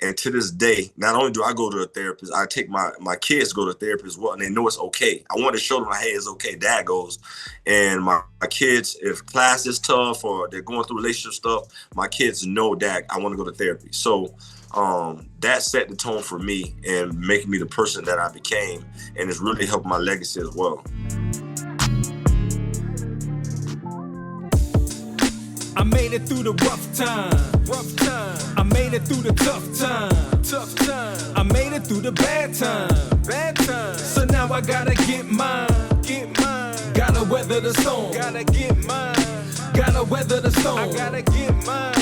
And to this day, not only do I go to a therapist, I take my kids go to therapy as well, and they know it's okay. I want to show them, hey, it's okay. Dad goes. And my kids, if class is tough or they're going through relationship stuff, my kids know, Dad, I want to go to therapy. So that set the tone for me and making me the person that I became. And it's really helped my legacy as well. I made it through the rough time. I made it through the tough time. I made it through the bad time. So now I gotta get mine. Gotta weather the storm. Gotta get mine. Gotta weather the storm. I gotta get mine.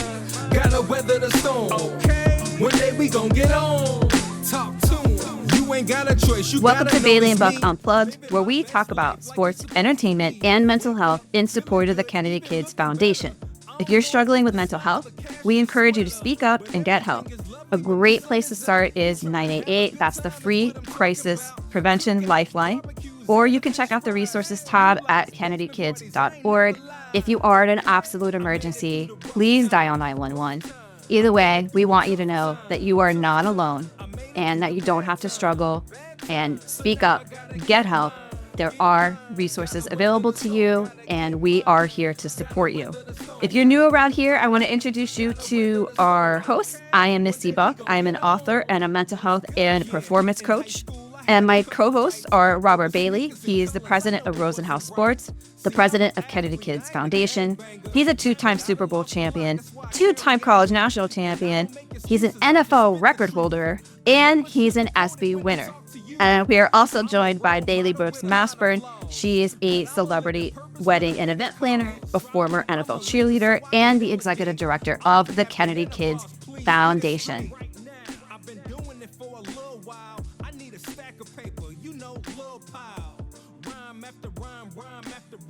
Gotta weather the storm. Okay. One day we gon' get on. Talk to 'em. You ain't got a choice. Welcome to Bailey and Buck Unplugged, where we talk about sports, entertainment, and mental health in support of the Kennedy Kids Foundation. If you're struggling with mental health, we encourage you to speak up and get help. A great place to start is 988. That's the free crisis prevention lifeline. Or you can check out the resources tab at kennedykids.org. If you are in an absolute emergency, please dial 911. Either way, we want you to know that you are not alone and that you don't have to struggle, and speak up, get help. There are resources available to you, and we are here to support you. If you're new around here, I want to introduce you to our host. I am Misty Buck. I am an author and a mental health and performance coach. And my co-hosts are Robert Bailey. He is the president of Rosenhaus Sports, the president of Kennedy Kids Foundation. He's a two-time Super Bowl champion, two-time college national champion. He's an NFL record holder, and he's an ESPY winner. And we are also joined by Bailey Brooks Masburn. She is a celebrity wedding and event planner, a former NFL cheerleader, and the executive director of the Kennedy Kids Foundation.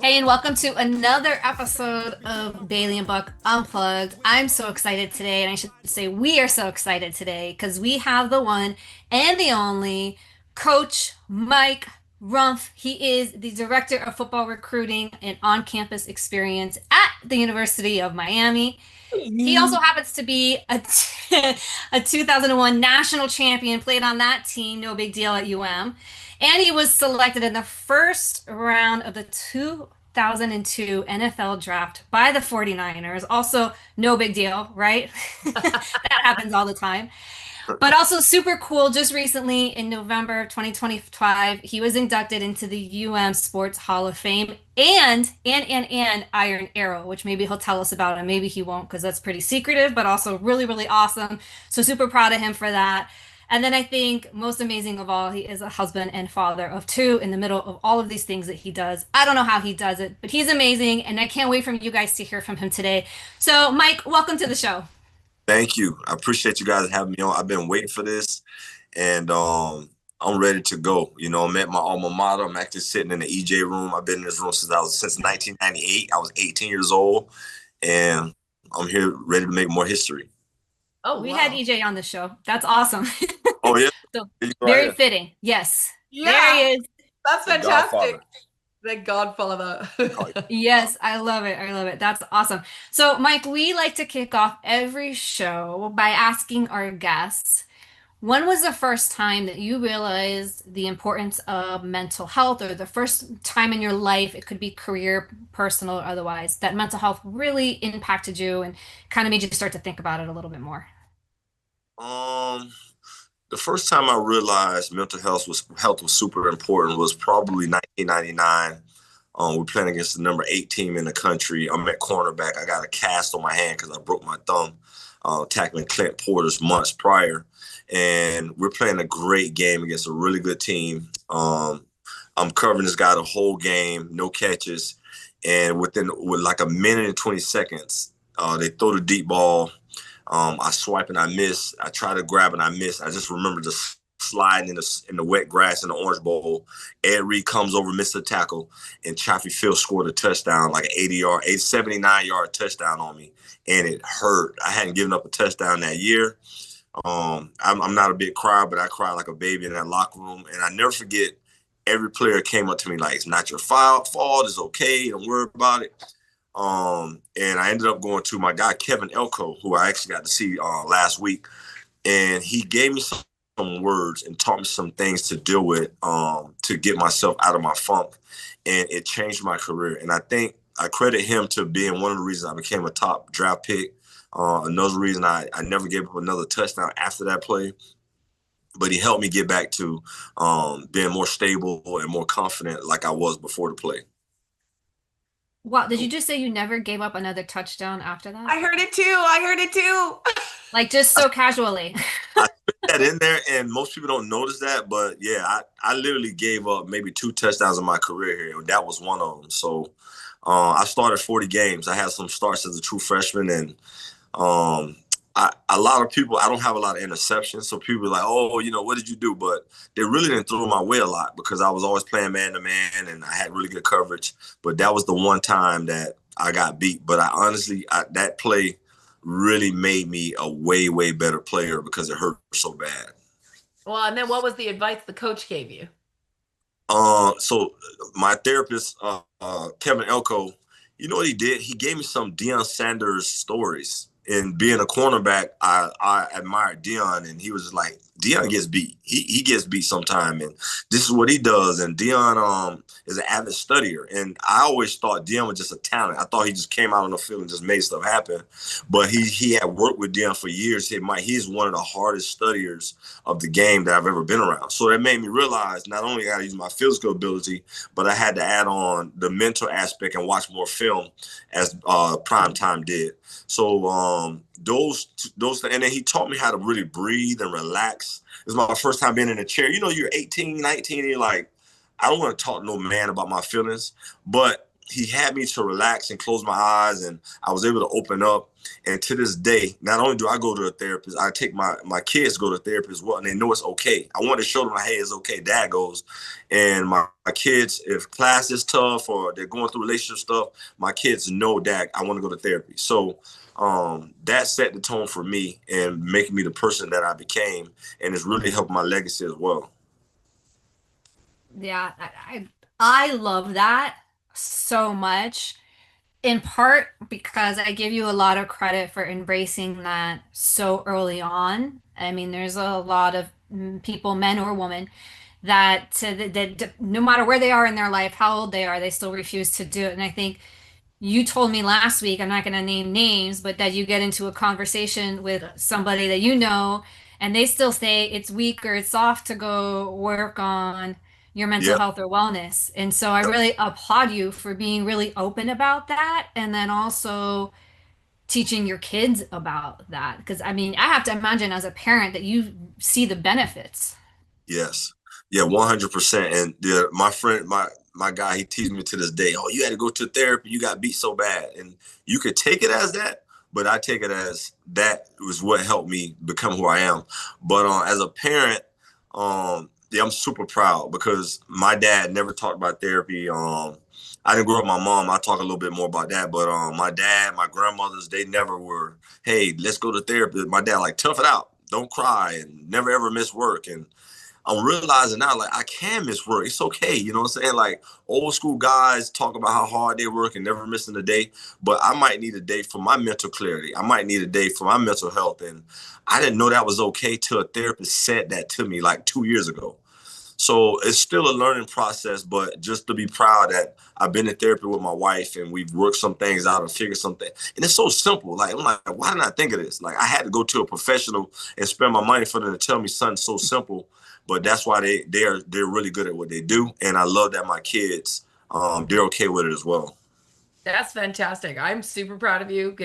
Hey, and welcome to another episode of Bailey and Buck Unplugged. I'm so excited today, and I should say we are so excited today because we have the one and the only Coach Mike Rumph. He is the director of football recruiting and on-campus experience at the University of Miami. He also happens to be a 2001 national champion, played on that team, no big deal, at UM. And he was selected in the first round of the 2002 NFL draft by the 49ers. Also, no big deal, right? That happens all the time. But also super cool, just recently in November of 2025, he was inducted into the UM Sports Hall of Fame and Iron Arrow, which maybe he'll tell us about and maybe he won't because that's pretty secretive, but also really, really awesome. So super proud of him for that. And then I think most amazing of all, he is a husband and father of two in the middle of all of these things that he does. I don't know how he does it, but he's amazing. And I can't wait for you guys to hear from him today. So Mike, welcome to the show. Thank you. I appreciate you guys having me on. I've been waiting for this, and I'm ready to go. You know, I'm at my alma mater. I'm actually sitting in the EJ room. I've been in this room since 1998. I was 18 years old, and I'm here ready to make more history. Oh, we had EJ on the show. That's awesome. Oh, yeah? So, very fitting. Yes. Yeah. There he is. That's fantastic. The Godfather. Yes, I love it. I love it. That's awesome. So, Mike, we like to kick off every show by asking our guests, when was the first time that you realized the importance of mental health, or the first time in your life, it could be career, personal, or otherwise, that mental health really impacted you and kind of made you start to think about it a little bit more? The first time I realized mental health was super important was probably 1999. We're playing against the number 8 team in the country. I'm at cornerback. I got a cast on my hand because I broke my thumb tackling Clint Porter's months prior. And we're playing a great game against a really good team. I'm covering this guy the whole game, no catches. And with like a minute and 20 seconds, they throw the deep ball. I swipe and I miss. I try to grab and I miss. I just remember just sliding in the wet grass in the Orange Bowl. Ed Reed comes over, missed the tackle, and Chaffee Field scored a touchdown, like an 79-yard touchdown on me, and it hurt. I hadn't given up a touchdown that year. I'm not a big crier, but I cried like a baby in that locker room, and I never forget. Every player came up to me like, "It's not your fault. It's okay. Don't worry about it." And I ended up going to my guy, Kevin Elko, who I actually got to see last week. and he gave me some words and taught me some things to deal with to get myself out of my funk, and it changed my career. And I think I credit him to being one of the reasons I became a top draft pick. Another reason I never gave up another touchdown after that play, but he helped me get back to being more stable and more confident like I was before the play. Wow, did you just say you never gave up another touchdown after that? I heard it too. Like just so casually. I put that in there, and most people don't notice that, but yeah, I literally gave up maybe 2 touchdowns in my career here, and that was one of them. So I started 40 games. I had some starts as a true freshman, and a lot of people, I don't have a lot of interceptions, so people are like, oh, what did you do? But they really didn't throw my way a lot because I was always playing man-to-man, and I had really good coverage. But that was the one time that I got beat. But I honestly, that play really made me a way, way better player because it hurt so bad. Well, and then what was the advice the coach gave you? So my therapist, Kevin Elko, you know what he did? He gave me some Deion Sanders stories. And being a cornerback, I admired Deion, and he was just like, Deion gets beat. He gets beat sometime, and this is what he does. And Deion is an avid studier, and I always thought Deion was just a talent. I thought he just came out on the field and just made stuff happen. But he had worked with Deion for years. He's one of the hardest studiers of the game that I've ever been around. So that made me realize not only I got to use my physical ability, but I had to add on the mental aspect and watch more film as prime time did. So those and then he taught me how to really breathe and relax. It was my first time being in a chair. You're 18, 19, and you're like, I don't want to talk to no man about my feelings. But he had me to relax and close my eyes, and I was able to open up. And to this day, not only do I go to a therapist, I take my kids go to therapy as well, and they know it's okay. I want to show them, hey, it's okay. Dad goes. And my kids, if class is tough or they're going through relationship stuff, my kids know, Dad, I want to go to therapy. So that set the tone for me and making me the person that I became, and it's really helped my legacy as well. Yeah, I love that so much. In part because I give you a lot of credit for embracing that so early on. I mean, there's a lot of people, men or women, that no matter where they are in their life, how old they are, they still refuse to do it. And I think you told me last week, I'm not going to name names, but that you get into a conversation with somebody that you know, and they still say it's weak or it's soft to go work on your mental Yep. health or wellness. And so I really applaud you for being really open about that. And then also teaching your kids about that. Because I mean, I have to imagine as a parent that you see the benefits. Yes. Yeah, 100%. And my friend, my guy, he teases me to this day, oh, you had to go to therapy. You got beat so bad. And you could take it as that, but I take it as that was what helped me become who I am. But as a parent, yeah, I'm super proud because my dad never talked about therapy. I didn't grow up with my mom. I'll talk a little bit more about that. But my dad, my grandmothers, they never were, hey, let's go to therapy. My dad, like, tough it out. Don't cry and never ever miss work. And I'm realizing now, like, I can miss work. It's okay. You know what I'm saying? Like, old school guys talk about how hard they work and never missing a day. But I might need a day for my mental clarity. I might need a day for my mental health. And I didn't know that was okay till a therapist said that to me like 2 years ago. So it's still a learning process, but just to be proud that I've been in therapy with my wife and we've worked some things out and figured something. And it's so simple. Like, I'm like, why didn't I think of this? Like, I had to go to a professional and spend my money for them to tell me something so simple. But that's why they're really good at what they do. And I love that my kids, they're okay with it as well. That's fantastic. I'm super proud of you.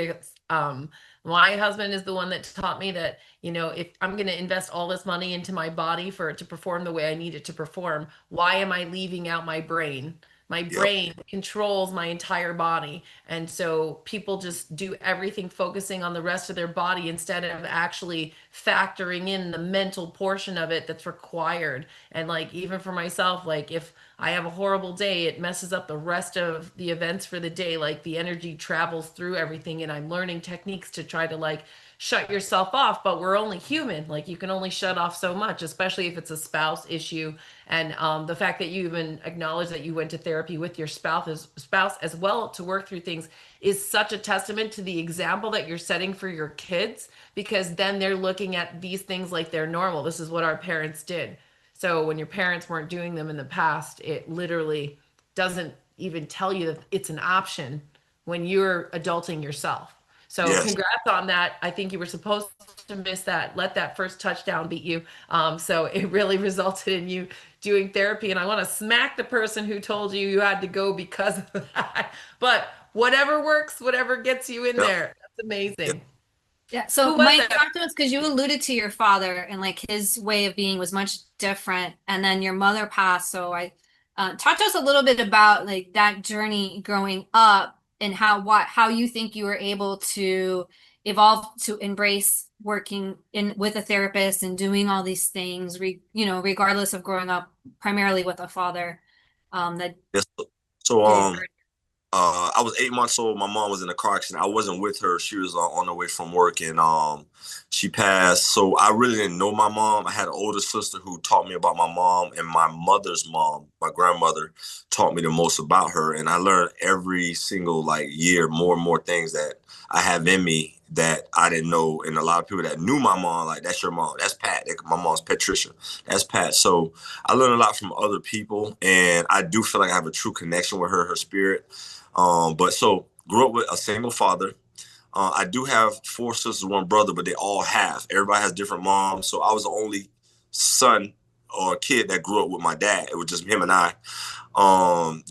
My husband is the one that taught me that, if I'm going to invest all this money into my body for it to perform the way I need it to perform, why am I leaving out my brain? My brain controls my entire body. And so people just do everything focusing on the rest of their body instead of actually factoring in the mental portion of it that's required. And like, even for myself, like if I have a horrible day, it messes up the rest of the events for the day. Like the energy travels through everything, and I'm learning techniques to try to like shut yourself off, but we're only human. Like, you can only shut off so much, especially if it's a spouse issue. And the fact that you even acknowledge that you went to therapy with your spouse as well to work through things is such a testament to the example that you're setting for your kids, because then they're looking at these things like they're normal. This is what our parents did. So when your parents weren't doing them in the past, it literally doesn't even tell you that it's an option when you're adulting yourself. So Yes. congrats on that. I think you were supposed to miss that. Let that first touchdown beat you. So it really resulted in you doing therapy. And I want to smack the person who told you you had to go because of that. But whatever works, whatever gets you in there. That's amazing. Yeah. So Who was Mike, that? talk to us, because you alluded to your father and like his way of being was much different, and then your mother passed. So I talk to us a little bit about like that journey growing up and how you think you were able to evolve to embrace working in with a therapist and doing all these things, regardless of growing up primarily with a father that Yes. So did. I was 8 months old. My mom was in a car accident. I wasn't with her. She was on her way from work, and she passed. So I really didn't know my mom. I had an older sister who taught me about my mom, and my mother's mom, my grandmother, taught me the most about her. And I learned every single year more and more things that I have in me that I didn't know. And a lot of people that knew my mom, like, that's your mom. That's Pat. My mom's Patricia. That's Pat. So I learned a lot from other people, and I do feel like I have a true connection with her spirit. But so grew up with a single father. I do have 4 sisters, 1 brother, but they all have. Everybody has different moms. So I was the only son or kid that grew up with my dad. It was just him and I.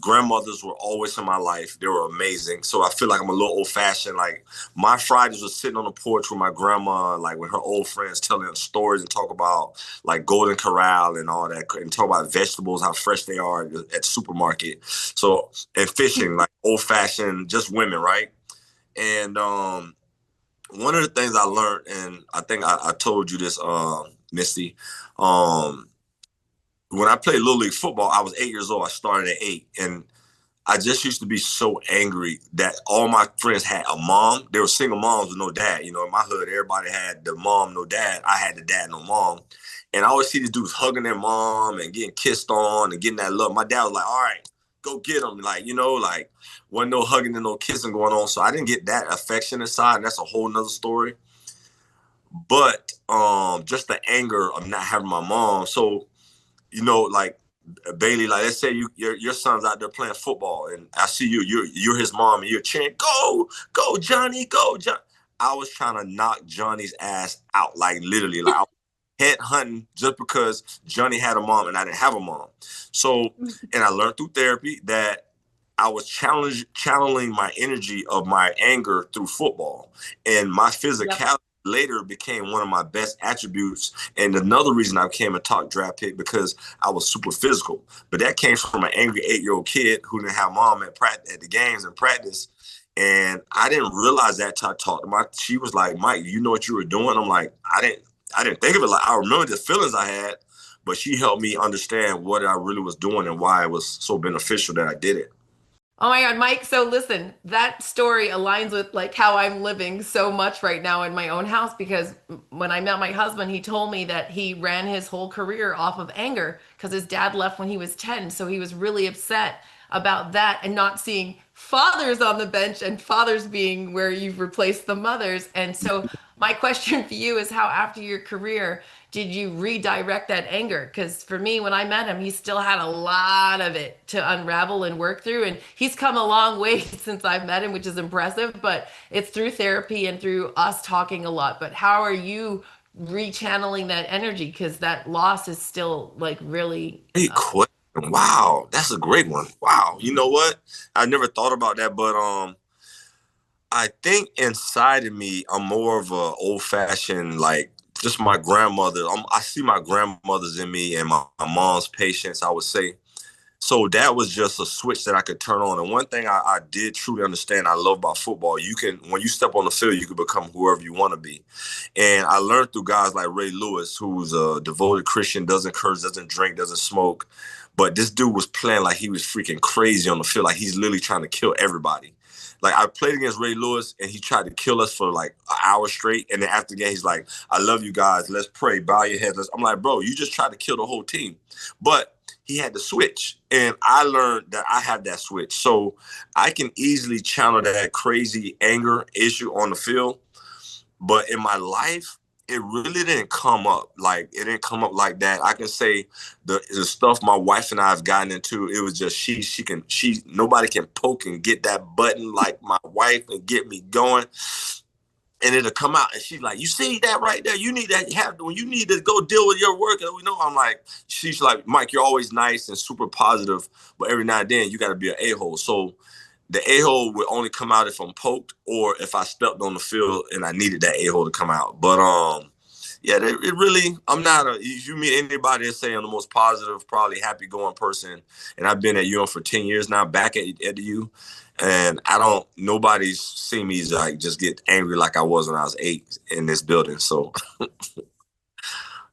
Grandmothers were always in my life. They were amazing. So I feel like I'm a little old fashioned. Like, my Fridays was sitting on the porch with my grandma, like with her old friends, telling stories and talk about like Golden Corral and all that, and talk about vegetables, how fresh they are at the supermarket. So, and fishing, like old fashioned, just women, right? And one of the things I learned, and I think I told you this, Misty, when I played Little League football, I was 8 years old. I started at 8. And I just used to be so angry that all my friends had a mom. They were single moms with no dad. You know, in my hood, everybody had the mom, no dad. I had the dad, no mom. And I always see these dudes hugging their mom and getting kissed on and getting that love. My dad was like, all right, go get them. Like, you know, like, wasn't no hugging and no kissing going on. So I didn't get that affectionate side. And that's a whole nother story. But just the anger of not having my mom. So, you know, like, Bailey, like, let's say your son's out there playing football, and I see you're his mom, and you're cheering, go Johnny, go Johnny. I was trying to knock Johnny's ass out, like literally, like I was head hunting just because Johnny had a mom and I didn't have a mom. So, and I learned through therapy that I was channeling my energy of my anger through football, and my physicality later became one of my best attributes. And another reason I became a top draft pick, because I was super physical. But that came from an angry 8-year-old kid who didn't have mom at the games and practice. And I didn't realize that till I talked to she was like, Mike, you know what you were doing? I'm like, I didn't think of it. Like, I remember the feelings I had, but she helped me understand what I really was doing and why it was so beneficial that I did it. Oh my God, Mike. So listen, that story aligns with like how I'm living so much right now in my own house, because when I met my husband, he told me that he ran his whole career off of anger because his dad left when he was 10. So he was really upset about that and not seeing fathers on the bench, and fathers being where you've replaced the mothers. And so my question for you is, how after your career did you redirect that anger? Because for me, when I met him, he still had a lot of it to unravel and work through. And he's come a long way since I've met him, which is impressive, but it's through therapy and through us talking a lot. But how are you rechanneling that energy? Because that loss is still like really... Great question. Wow, that's a great one. Wow. You know what? I never thought about that, but I think inside of me, I'm more of a old-fashioned, like, just my grandmother. I see my grandmothers in me and my mom's patience, I would say. So that was just a switch that I could turn on. And one thing I did truly understand, I love about football, when you step on the field, you can become whoever you want to be. And I learned through guys like Ray Lewis, who's a devoted Christian, doesn't curse, doesn't drink, doesn't smoke. But this dude was playing like he was freaking crazy on the field, like he's literally trying to kill everybody. Like I played against Ray Lewis and he tried to kill us for like an hour straight. And then after the game, he's like, I love you guys. Let's pray. Bow your heads. I'm like, bro, you just tried to kill the whole team. But he had to switch. And I learned that I have that switch. So I can easily channel that crazy anger issue on the field. But in my life, it really didn't come up. Like, it didn't come up like that. I can say the stuff my wife and I have gotten into, it was just nobody can poke and get that button like my wife and get me going. And it'll come out and she's like, you see that right there? You need that. You need to go deal with your work. And we know, I'm like, she's like, Mike, you're always nice and super positive, but every now and then you got to be an a-hole. So the a-hole would only come out if I'm poked or if I stepped on the field and I needed that a-hole to come out. But yeah, it really, if you meet anybody that's saying I'm the most positive, probably happy-going person, and I've been at UM for 10 years now, back at the U, and nobody's seen me like just get angry like I was when I was 8 in this building. So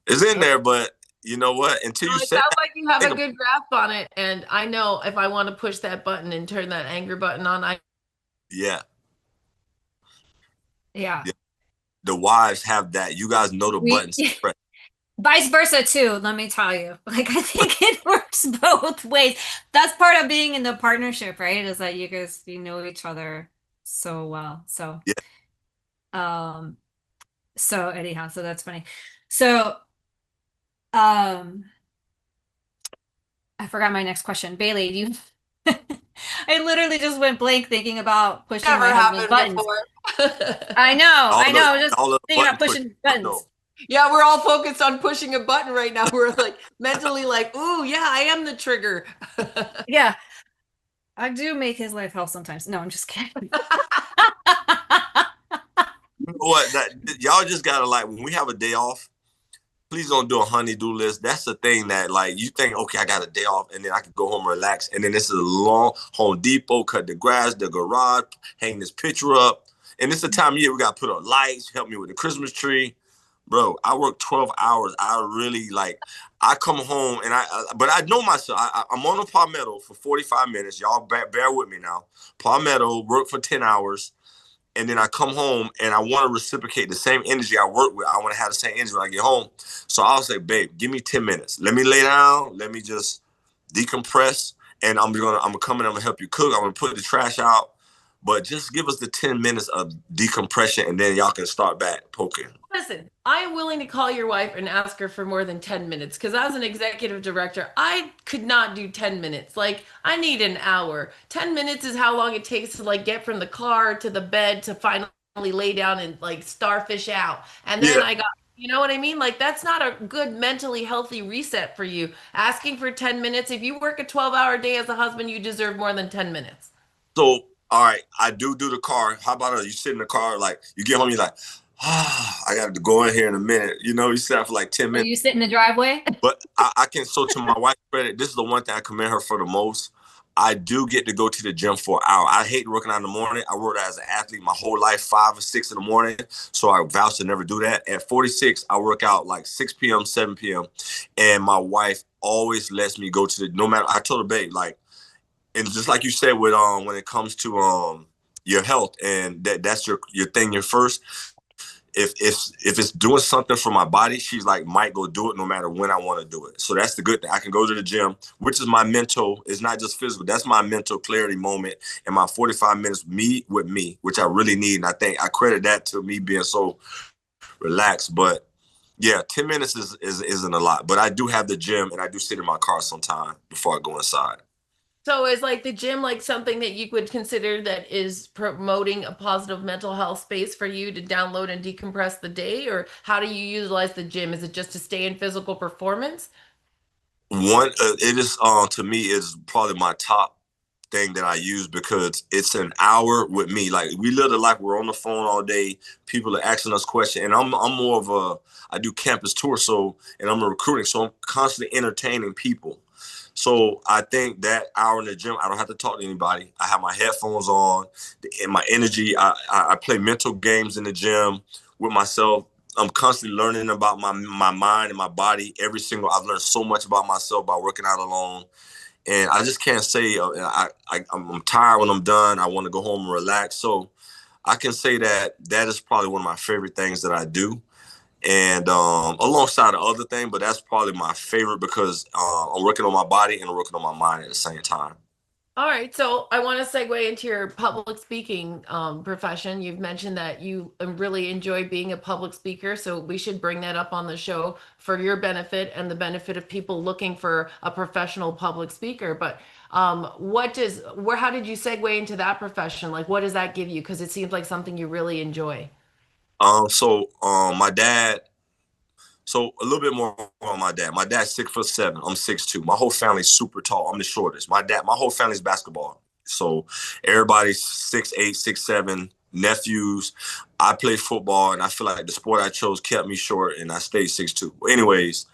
it's in there, but you know what? Until you it say sounds like you have a good grasp on it. And I know if I want to push that button and turn that anger button on, yeah. Yeah. The wives have that. You guys know the buttons. Vice versa too, let me tell you. Like, I think it works both ways. That's part of being in the partnership, right? Is that you know each other so well. So yeah. So anyhow, so that's funny. So I forgot my next question. Bailey, do you I literally just went blank thinking about pushing my husband's buttons. I know. Just thinking about pushing buttons. Yeah, we're all focused on pushing a button right now. We're like mentally like, ooh, yeah, I am the trigger. Yeah. I do make his life hell sometimes. No, I'm just kidding. You know what? Y'all just gotta, like, when we have a day off, please don't do a honey-do list. That's the thing that, like, you think, okay, I got a day off, and then I can go home and relax. And then this is a long Home Depot, cut the grass, the garage, hang this picture up. And it's the time of year we got to put up lights, help me with the Christmas tree. Bro, I work 12 hours. I really, like, I come home, and but I know myself. I'm on a Palmetto for 45 minutes. Y'all bear with me now. Palmetto, work for 10 hours. And then I come home and I want to reciprocate the same energy I work with. I want to have the same energy when I get home. So I'll say, babe, give me 10 minutes. Let me lay down. Let me just decompress. And I'm gonna come in, I'm gonna help you cook. I'm gonna put the trash out. But just give us the 10 minutes of decompression and then y'all can start back poking. Listen, I'm willing to call your wife and ask her for more than 10 minutes because as an executive director, I could not do 10 minutes. Like, I need an hour. 10 minutes is how long it takes to, like, get from the car to the bed to finally lay down and, like, starfish out. And then you know what I mean? Like, that's not a good mentally healthy reset for you. Asking for 10 minutes. If you work a 12-hour day as a husband, you deserve more than 10 minutes. So, all right, I do the car. How about you sit in the car, like, you get home, you're like, I got to go in here in a minute. You know, you sit for like 10 minutes. You sit in the driveway? But I can, so to my wife's credit, this is the one thing I commend her for the most. I do get to go to the gym for an hour. I hate working out in the morning. I worked as an athlete my whole life, 5 or 6 in the morning. So I vowed to never do that. At 46, I work out like 6 p.m., 7 p.m. And my wife always lets me go to no matter, I told her, babe, like, and just like you said with when it comes to your health and that's your thing, your first. If it's doing something for my body, she's like, Mike, go do it no matter when I want to do it. So that's the good thing. I can go to the gym, which is my mental, it's not just physical. That's my mental clarity moment and my 45 minutes me with me, which I really need. And I think I credit that to me being so relaxed. But yeah, 10 minutes isn't a lot. But I do have the gym and I do sit in my car sometime before I go inside. So is like the gym like something that you would consider that is promoting a positive mental health space for you to download and decompress the day? Or how do you utilize the gym? Is it just to stay in physical performance? It is, to me, is probably my top thing that I use because it's an hour with me. Like, we live the life, we're on the phone all day. People are asking us questions. And I'm more of I do campus tours, and I'm a recruiting. So I'm constantly entertaining people. So I think that hour in the gym, I don't have to talk to anybody. I have my headphones on and my energy. I play mental games in the gym with myself. I'm constantly learning about my mind and my body. I've learned so much about myself by working out alone. And I just can't say I'm tired when I'm done. I want to go home and relax. So I can say that is probably one of my favorite things that I do. And alongside the other thing, but that's probably my favorite because I'm working on my body and I'm working on my mind at the same time. All right, so I want to segue into your public speaking profession. You've mentioned that you really enjoy being a public speaker, so we should bring that up on the show for your benefit and the benefit of people looking for a professional public speaker. But how did you segue into that profession? Like, what does that give you? Because it seems like something you really enjoy. My dad. So a little bit more on my dad. My dad's 6'7". I'm 6'2". My whole family's super tall. I'm the shortest. My whole family's basketball. So everybody's 6'8", 6'7", nephews. I play football, and I feel like the sport I chose kept me short, and I stayed 6'2". Anyways,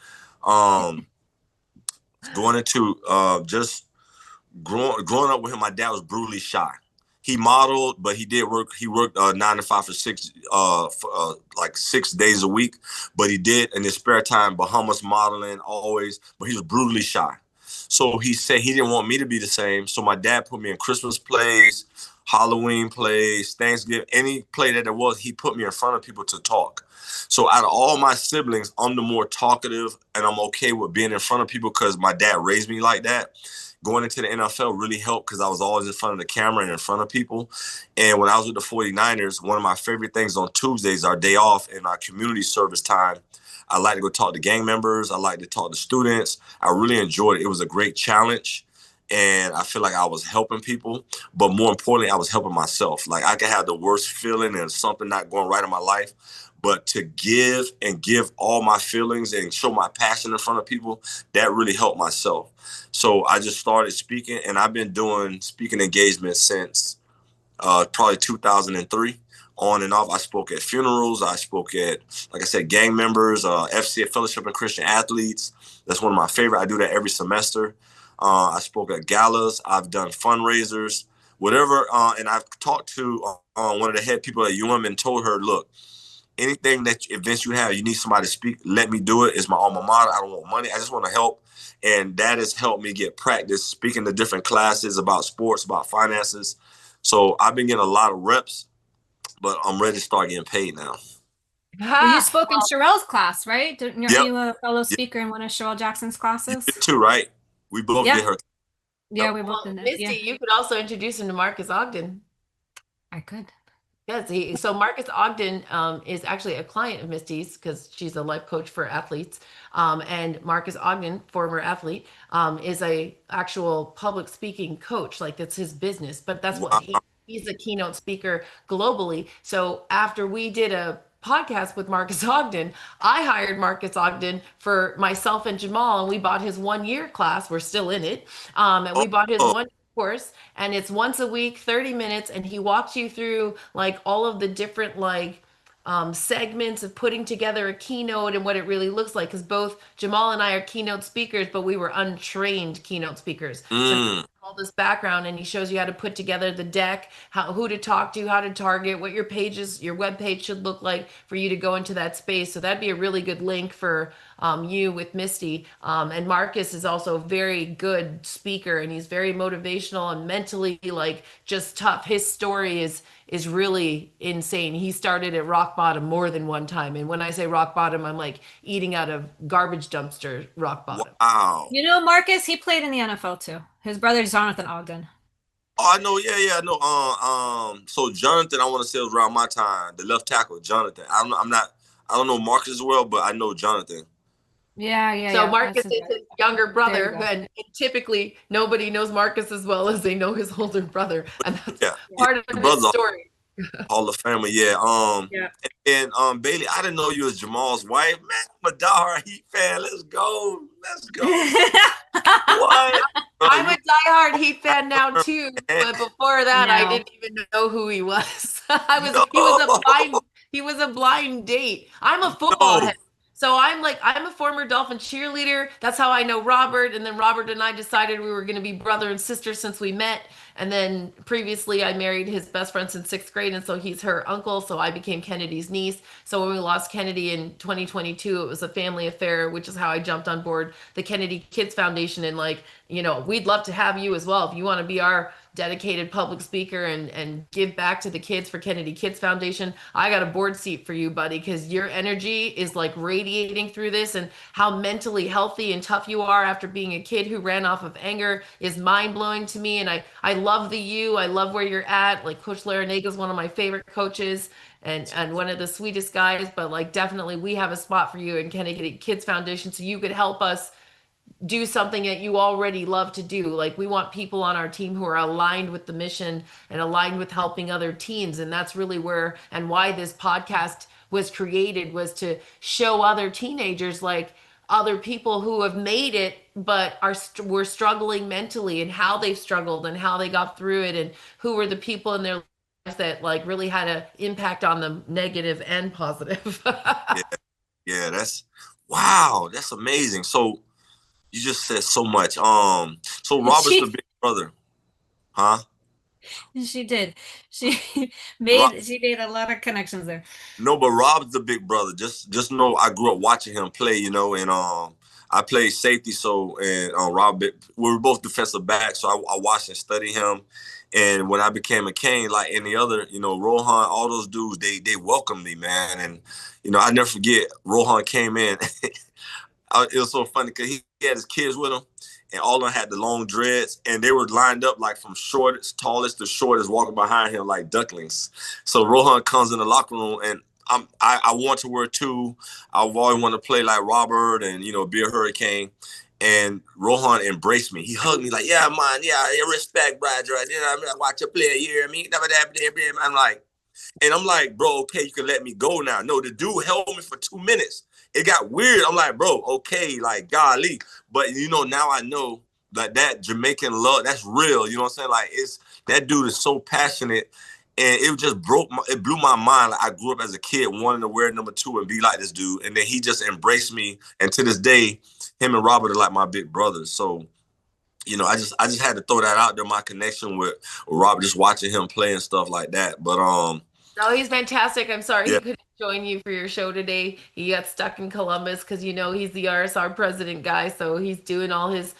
going into just growing up with him, my dad was brutally shy. He modeled, but he did work. He worked 9 to 5 for like 6 days a week. But he did in his spare time Bahamas modeling always. But he was brutally shy. So he said he didn't want me to be the same. So my dad put me in Christmas plays, Halloween plays, Thanksgiving, any play that there was. He put me in front of people to talk. So out of all my siblings, I'm the more talkative, and I'm okay with being in front of people because my dad raised me like that. Going into the NFL really helped because I was always in front of the camera and in front of people. And when I was with the 49ers, one of my favorite things on Tuesdays, our day off in our community service time, I like to go talk to gang members. I like to talk to students. I really enjoyed it. It was a great challenge. And I feel like I was helping people, but more importantly, I was helping myself. Like I could have the worst feeling and something not going right in my life, but to give all my feelings and show my passion in front of people, that really helped myself. So I just started speaking, and I've been doing speaking engagements since probably 2003, on and off. I spoke at funerals. I spoke at, like I said, gang members, FCA Fellowship and Christian Athletes. That's one of my favorite. I do that every semester. I spoke at galas. I've done fundraisers, whatever. And I've talked to one of the head people at UM and told her, look, anything events you have, you need somebody to speak, let me do it. It's my alma mater. I don't want money. I just want to help. And that has helped me get practice speaking to different classes about sports, about finances. So I've been getting a lot of reps, but I'm ready to start getting paid now. Well, you spoke in Sherelle's class, right? Aren't Yep. you a fellow speaker in one of Sherelle Jackson's classes? You did too, right? We both did her. Yeah, we both did that. Misty, you could also introduce him to Marcus Ogden. I could. Yes, so Marcus Ogden is actually a client of Misty's because she's a life coach for athletes. And Marcus Ogden, former athlete, is a actual public speaking coach. Like that's his business, but that's what he's a keynote speaker globally. So after we did a podcast with Marcus Ogden, I hired Marcus Ogden for myself and Jamal, and we bought his 1-year class. We're still in it. And we bought his 1 course, and it's once a week, 30 minutes, and he walks you through like all of the different like segments of putting together a keynote and what it really looks like, because both Jamal and I are keynote speakers, but we were untrained keynote speakers. So all this background, and he shows you how to put together the deck, who to talk to, how to target, what your web page should look like for you to go into that space. So that'd be a really good link for you with Misty. And Marcus is also a very good speaker, and he's very motivational and mentally like just tough. His story is really insane. He started at rock bottom more than one time. And when I say rock bottom, I'm like eating out of garbage dumpster rock bottom. Wow. You know, Marcus, he played in the NFL too. His brother's Jonathan Ogden. Oh, I know. Yeah, I know. So Jonathan, I want to say was around my time. The left tackle, Jonathan. I don't know Marcus as well, but I know Jonathan. Yeah. So Marcus is his younger brother, and typically nobody knows Marcus as well as they know his older brother, and that's part of his story. Hall of Famer, And Bailey, I didn't know you was Jamal's wife. Man, I'm a diehard Heat fan. Let's go. What? I'm a diehard Heat fan now too, but before that, I didn't even know who he was. He was a blind date. I'm a football head. So I'm a former Dolphin cheerleader. That's how I know Robert. And then Robert and I decided we were going to be brother and sister since we met. And then previously I married his best friend since sixth grade. And so he's her uncle. So I became Kennedy's niece. So when we lost Kennedy in 2022, it was a family affair, which is how I jumped on board the Kennedy Kids Foundation. And we'd love to have you as well. If you want to be our dedicated public speaker and give back to the kids for Kennedy Kids Foundation, I got a board seat for you, buddy, because your energy is like radiating through this, and how mentally healthy and tough you are after being a kid who ran off of anger is mind-blowing to me. And I love I love where you're at. Like Coach Larinaga is one of my favorite coaches and one of the sweetest guys, but like definitely we have a spot for you in Kennedy Kids Foundation so you could help us do something that you already love to do. Like we want people on our team who are aligned with the mission and aligned with helping other teens. And that's really where and why this podcast was created, was to show other teenagers, like other people who have made it but were struggling mentally, and how they've struggled and how they got through it, and who were the people in their lives that like really had an impact on them, negative and positive. Yeah, wow, that's amazing. So you just said so much. So Robert's the big brother, huh? She did. She Rob, made a lot of connections there. no, but Rob's the big brother. Just know I grew up watching him play, and I played safety. So and Rob, we were both defensive backs. So I watched and studied him. And when I became a Cane, like any other, Rohan, all those dudes, they welcomed me, man. And I never forget, Rohan came in. It was so funny because he had his kids with him, and all of them had the long dreads, and they were lined up like from shortest, tallest to shortest, walking behind him like ducklings. So Rohan comes in the locker room, and I want to wear too. I've always wanted to play like Robert and be a Hurricane. And Rohan embraced me. He hugged me like, yeah, man, yeah, respect, Roger. I watch you play, you hear me? I'm like, bro, okay, you can let me go now. No, the dude held me for 2 minutes. It got weird. I'm like, bro, okay, like, golly. But, now I know that Jamaican love, that's real. You know what I'm saying? Like, that dude is so passionate. And it just it blew my mind. Like, I grew up as a kid wanting to wear number 2 and be like this dude. And then he just embraced me. And to this day, him and Robert are like my big brothers. So, I just had to throw that out there, my connection with Robert, just watching him play and stuff like that. But no, he's fantastic. I'm sorry yeah. he couldn't join you for your show today. He got stuck in Columbus because he's the RSR president guy, so he's doing all his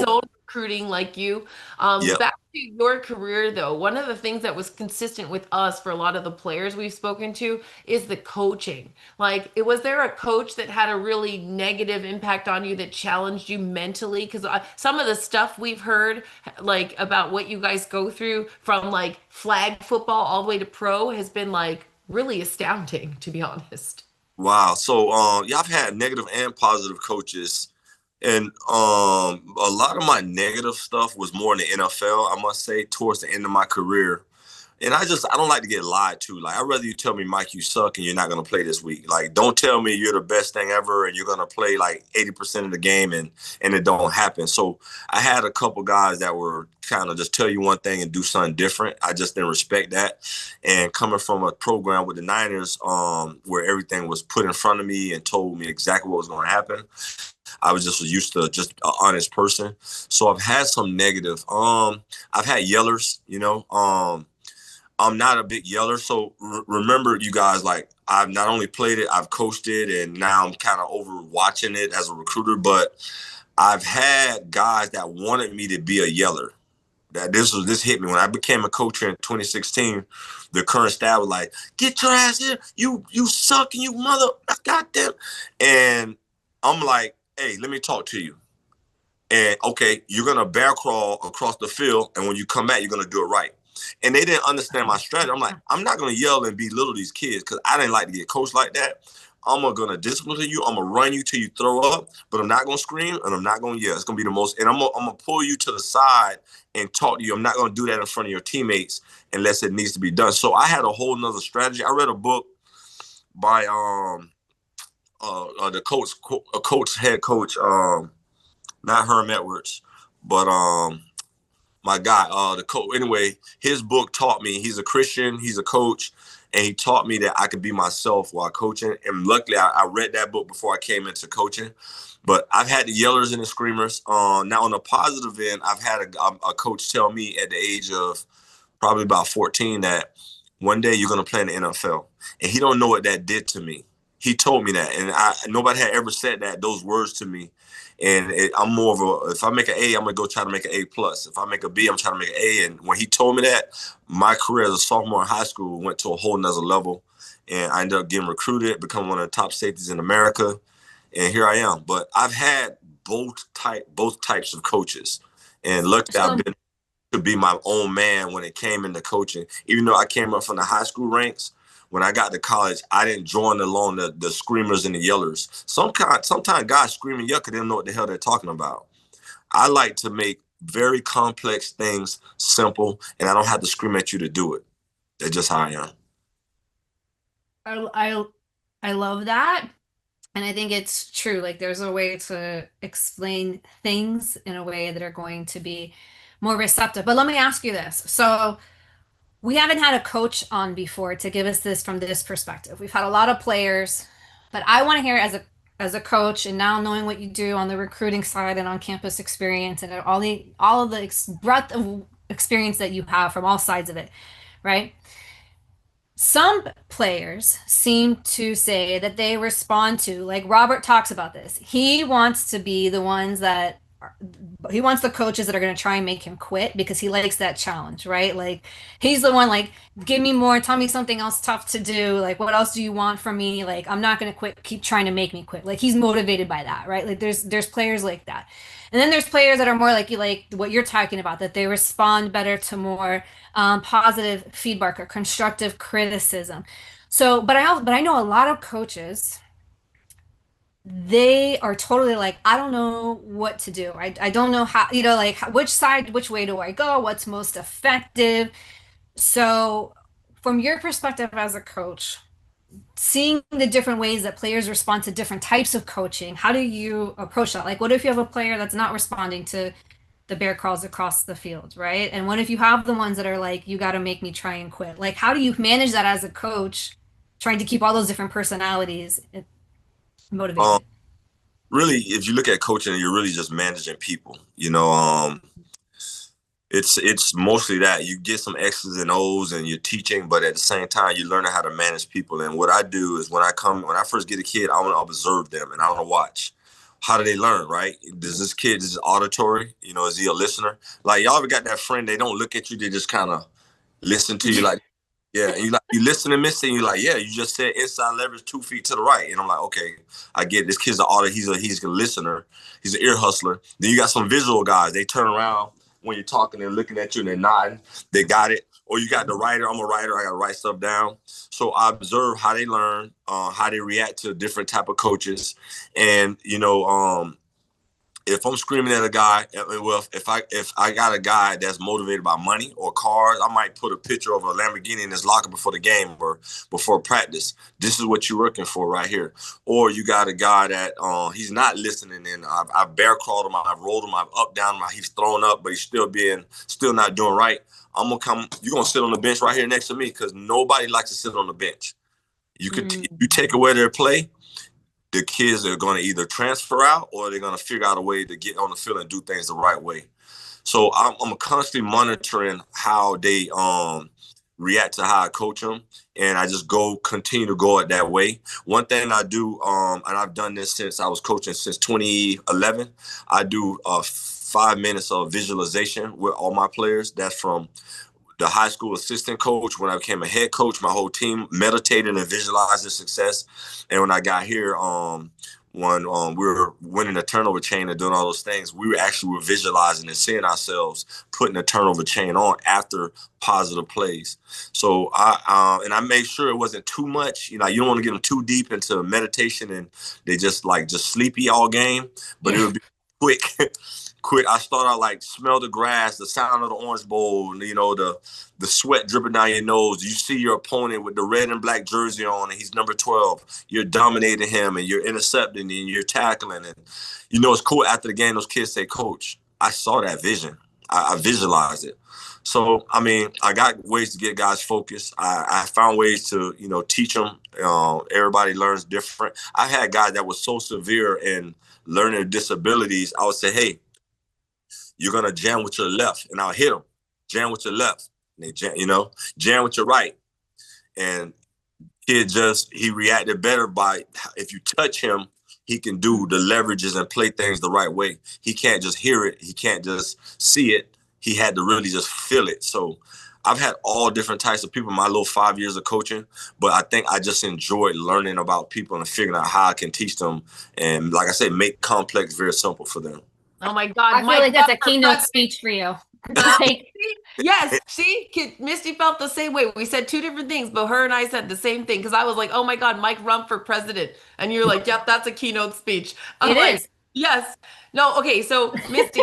own recruiting like you. Yep. Back to your career though, one of the things that was consistent with us for a lot of the players we've spoken to is the coaching. Like, was there a coach that had a really negative impact on you that challenged you mentally? Because some of the stuff we've heard, like about what you guys go through from like flag football all the way to pro, has been like really astounding, to be honest. Wow. So I've had negative and positive coaches. And a lot of my negative stuff was more in the NFL, I must say, towards the end of my career. And I don't like to get lied to. Like, I'd rather you tell me, Mike, you suck and you're not going to play this week. Like, don't tell me you're the best thing ever and you're going to play like 80% of the game and it don't happen. So I had a couple guys that were kind of just tell you one thing and do something different. I just didn't respect that. And coming from a program with the Niners where everything was put in front of me and told me exactly what was going to happen, I was just used to just an honest person. So I've had some negative. I've had yellers, I'm not a big yeller. So remember, you guys, like, I've not only played it, I've coached it, and now I'm kind of over watching it as a recruiter. But I've had guys that wanted me to be a yeller. That this hit me when I became a coach in 2016. The current staff was like, "Get your ass here! You suck and you mother goddamn!" And I'm like, "Hey, let me talk to you. And okay, you're gonna bear crawl across the field, and when you come back, you're gonna do it right." And they didn't understand my strategy. I'm like, I'm not gonna yell and belittle these kids because I didn't like to get coached like that. I'm gonna discipline you. I'm gonna run you till you throw up, but I'm not gonna scream and I'm not gonna yell. It's gonna be the most, and I'm gonna pull you to the side and talk to you. I'm not gonna do that in front of your teammates unless it needs to be done. So I had a whole nother strategy. I read a book by the head coach, not Herm Edwards, but my guy, the coach. Anyway, his book taught me. He's a Christian. He's a coach, And he taught me that I could be myself while coaching. And luckily, I read that book before I came into coaching. But I've had the yellers and the screamers. Now, on the positive end, I've had a coach tell me at the age of probably about 14 that one day you're going to play in the NFL. And he don't know what that did to me. He told me that. And nobody had ever said those words to me. And I'm more of if I make an A, I'm going to go try to make an A+. If I make a B, I'm trying to make an A. And when he told me that, my career as a sophomore in high school went to a whole nother level. And I ended up getting recruited, becoming one of the top safeties in America. And here I am. But I've had both types of coaches. And luckily, I've been to be my own man when it came into coaching. Even though I came up from the high school ranks, when I got to college, I didn't join along the screamers and the yellers. Sometimes guys scream and yell because they don't know what the hell they're talking about. I like to make very complex things simple, and I don't have to scream at you to do it. That's just how I am. I love that. And I think it's true. Like there's a way to explain things in a way that are going to be more receptive. But let me ask you this. So we haven't had a coach on before to give us this from this perspective. We've had a lot of players, but I want to hear as a coach, and now knowing what you do on the recruiting side and on campus experience and all of the breadth of experience that you have from all sides of it, right? Some players seem to say that they respond to, like Robert talks about this. He wants to be the ones that he wants the coaches that are going to try and make him quit because he likes that challenge, right? Like he's the one like, give me more, tell me something else tough to do. Like, what else do you want from me? Like, I'm not going to quit, keep trying to make me quit. Like he's motivated by that, right? Like there's players like that. And then there's players that are more like what you're talking about, that they respond better to more positive feedback or constructive criticism. So, but I know a lot of coaches, they are totally like, I don't know what to do. I don't know how, like which way do I go? What's most effective? So from your perspective as a coach, seeing the different ways that players respond to different types of coaching, how do you approach that? Like, what if you have a player that's not responding to the bear crawls across the field, right? And what if you have the ones that are like, you got to make me try and quit? Like, how do you manage that as a coach, trying to keep all those different personalities motivated? Really, if you look at coaching, you're really just managing people. It's mostly that you get some X's and O's and you're teaching, but at the same time, you're learning how to manage people. And what I do is when I first get a kid, I want to observe them and I want to watch. How do they learn, right? Does this kid is auditory? Is he a listener? Like y'all ever got that friend, they don't look at you, they just kind of listen to you like, yeah, and you listen and miss it, and you're like, yeah, you just said inside leverage 2 feet to the right. And I'm like, okay, I get it. This kid's an auditor, he's a listener, he's an ear hustler. Then you got some visual guys, they turn around when you're talking and looking at you and they're nodding, they got it. Or you got the writer, I'm a writer, I gotta write stuff down. So I observe how they learn, how they react to different type of coaches. And, if I'm screaming at a guy, well, if I got a guy that's motivated by money or cars, I might put a picture of a Lamborghini in his locker before the game or before practice. This is what you're working for right here. Or you got a guy that he's not listening, and I've bear crawled him, I've rolled him, I've up down him, he's thrown up, but he's still not doing right. I'm gonna come. You're gonna sit on the bench right here next to me because nobody likes to sit on the bench. You take away their play, the kids are going to either transfer out or they're going to figure out a way to get on the field and do things the right way. So I'm constantly monitoring how they react to how I coach them, and I just continue to go it that way. One thing I do, and I've done this since I was coaching since 2011, I do 5 minutes of visualization with all my players. That's from the high school assistant coach. When I became a head coach, my whole team meditated and visualized their success. And when I got here, when we were winning the turnover chain and doing all those things, we were visualizing and seeing ourselves putting the turnover chain on after positive plays. So I made sure it wasn't too much. You don't want to get them too deep into meditation and they just sleepy all game, but it would be quick. I start out like smell the grass, the sound of the Orange Bowl, the sweat dripping down your nose. You see your opponent with the red and black jersey on, and he's number 12. You're dominating him, and you're intercepting, and you're tackling. And it's cool after the game. Those kids say, "Coach, I saw that vision. I visualize it. So, I mean, I got ways to get guys focused. I found ways to, teach them. Everybody learns different. I had guys that were so severe in learning disabilities. I would say, hey, you're going to jam with your left, and I'll hit them. Jam with your left. And they jam with your right. And he reacted better by, if you touch him, he can do the leverages and play things the right way. He can't just hear it. He can't just see it. He had to really just feel it. So I've had all different types of people in my little 5 years of coaching, but I think I just enjoyed learning about people and figuring out how I can teach them. And like I said, make complex very simple for them. Oh my God. I feel like that's a keynote speech for you. Like, yes, Misty felt the same way. We said two different things, but her and I said the same thing because I was like, "Oh my God, Mike Rumph for president," and you're like, "Yep, that's a keynote speech." It is. Yes. No. Okay. So Misty,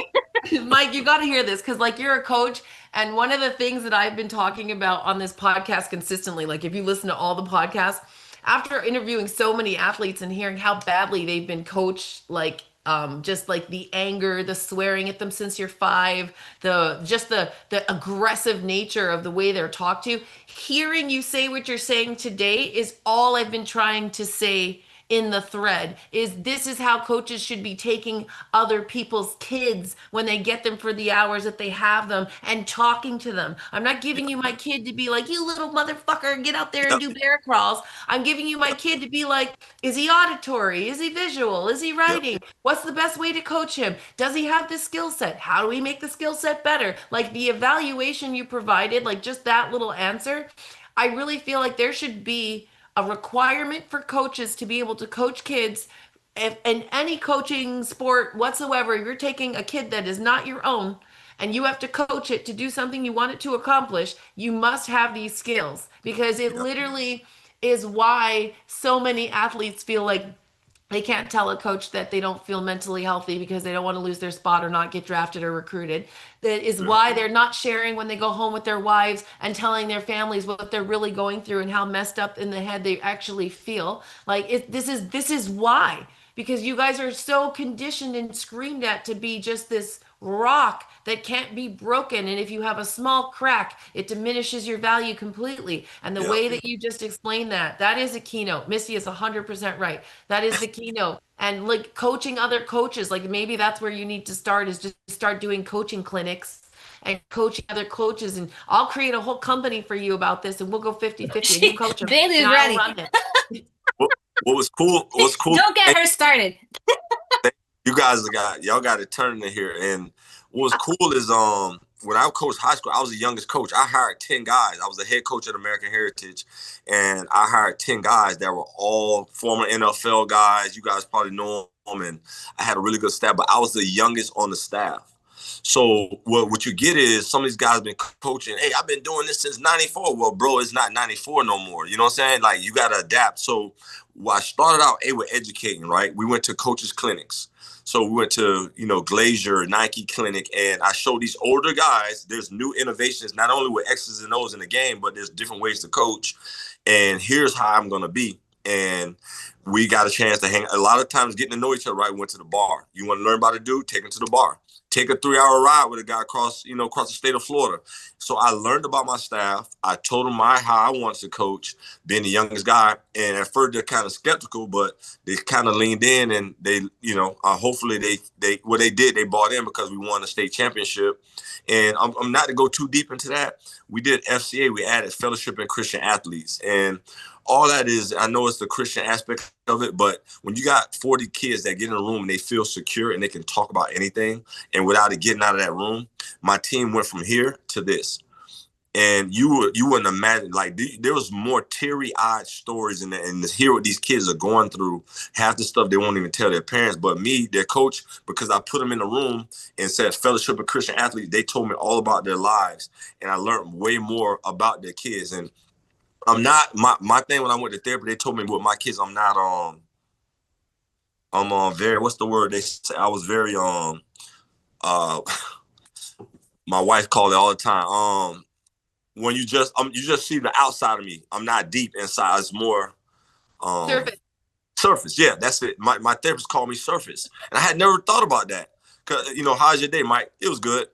Mike, you got to hear this because like you're a coach, and one of the things that I've been talking about on this podcast consistently, like if you listen to all the podcasts, after interviewing so many athletes and hearing how badly they've been coached, like just like the anger, the swearing at them since you're 5, the aggressive nature of the way they're talked to. Hearing you say what you're saying today is all I've been trying to say in the thread. This is how coaches should be taking other people's kids when they get them for the hours that they have them and talking to them. I'm not giving you my kid to be like, you little motherfucker, get out there and do bear crawls. I'm giving you my kid to be like, is he auditory? Is he visual? Is he writing? What's the best way to coach him? Does he have this skill set? How do we make the skill set better? Like the evaluation you provided, like just that little answer, I really feel like there should be a requirement for coaches to be able to coach kids. If in any coaching sport whatsoever, you're taking a kid that is not your own and you have to coach it to do something you want it to accomplish, you must have these skills because it literally is why so many athletes feel like they can't tell a coach that they don't feel mentally healthy because they don't want to lose their spot or not get drafted or recruited. That is why they're not sharing when they go home with their wives and telling their families what they're really going through and how messed up in the head they actually feel. Like this is why, because you guys are so conditioned and screamed at to be just this rock that can't be broken, and if you have a small crack it diminishes your value completely. And the way that you just explained that is a keynote. Missy is 100% right. That is the keynote. And like coaching other coaches, like maybe that's where you need to start, is just start doing coaching clinics and coaching other coaches, and I'll create a whole company for you about this and we'll go 50-50 and you coach them. Bailey's ready. What was cool? Don't get her started. You guys y'all got it turning in here. And what was cool is when I coached high school, I was the youngest coach. I hired 10 guys. I was the head coach at American Heritage, and I hired 10 guys that were all former NFL guys. You guys probably know them, and I had a really good staff, but I was the youngest on the staff. So what you get is some of these guys been coaching, hey, I've been doing this since 94. Well, bro, it's not 94 no more. You know what I'm saying? Like, you got to adapt. So I started out, with educating, right? We went to coaches clinics. So we went to, Glacier, Nike clinic, and I showed these older guys, there's new innovations, not only with X's and O's in the game, but there's different ways to coach. And here's how I'm going to be. And we got a chance to hang. A lot of times getting to know each other, right? We went to the bar. You want to learn about a dude? Take him to the bar. Take a 3-hour ride with a guy across the state of Florida. So I learned about my staff. I told them how I wanted to coach, being the youngest guy. And at first they're kind of skeptical, but they kind of leaned in, and they, hopefully they bought in because we won the state championship. And I'm not to go too deep into that. We did FCA. We added fellowship and Christian athletes, and all that is, I know it's the Christian aspect of it, but when you got 40 kids that get in a room and they feel secure and they can talk about anything, and without it getting out of that room, my team went from here to this. And you wouldn't imagine, like, there was more teary-eyed stories and to hear what these kids are going through, half the stuff they won't even tell their parents. But me, their coach, because I put them in the room and said fellowship of Christian athletes, they told me all about their lives, and I learned way more about their kids. And I'm not, my thing when I went to therapy, they told me with my kids, I'm very, what's the word they say? I was very, my wife called it all the time. When you just see the outside of me, I'm not deep inside. It's more, surface. Yeah, that's it. My therapist called me surface. And I had never thought about that. Cause how's your day, Mike? It was good.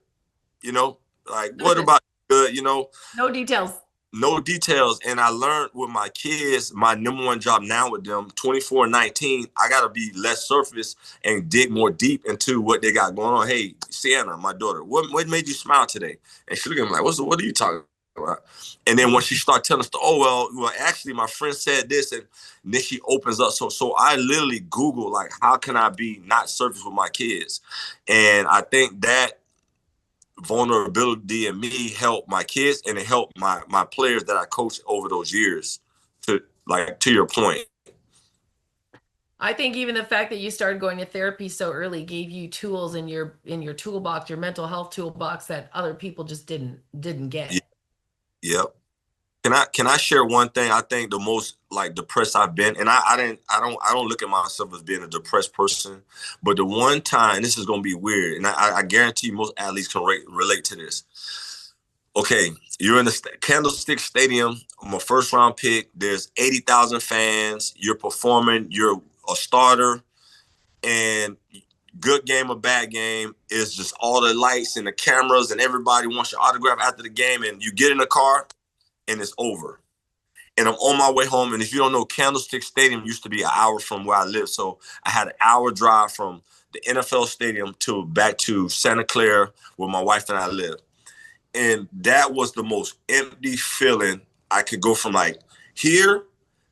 You know, like, what about good? You know, No details. no details. And I learned with my kids, my number one job now with them, 24 and 19, I got to be less surface and dig more deep into what they got going on. Hey, Sienna, my daughter, what made you smile today? And she looked at me like, what are you talking about? And then when she started telling us, well, actually, my friend said this, and then she opens up. So I literally Google, like, how can I be not surface with my kids? And I think that vulnerability in me helped my kids, and it helped my players that I coached over those years. To your point, I think even the fact that you started going to therapy so early gave you tools in your toolbox, your mental health toolbox, that other people just didn't get. Yep. Can I share one thing? I think the most like depressed I've been, and I don't look at myself as being a depressed person, but the one time, this is gonna be weird, and I guarantee most athletes can relate to this. Okay, you're in the Candlestick Stadium. I'm a first round pick. There's 80,000 fans. You're performing. You're a starter, and good game or bad game is just all the lights and the cameras, and everybody wants your autograph after the game, and you get in the car and it's over. And I'm on my way home. And if you don't know, Candlestick Stadium used to be an hour from where I live. So I had an hour drive from the NFL stadium back to Santa Clara, where my wife and I live. And that was the most empty feeling. I could go from like here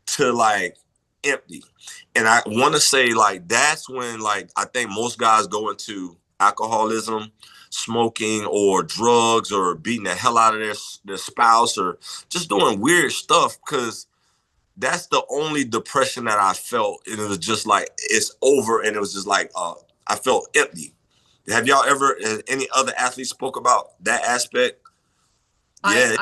to like empty. And I want to say, like, that's when, like, I think most guys go into alcoholism, smoking, or drugs, or beating the hell out of their spouse, or just doing weird stuff, because that's the only depression that I felt. And it was just like, it's over. And it was just like, I felt empty. Have y'all ever, any other athletes spoke about that aspect? Yeah.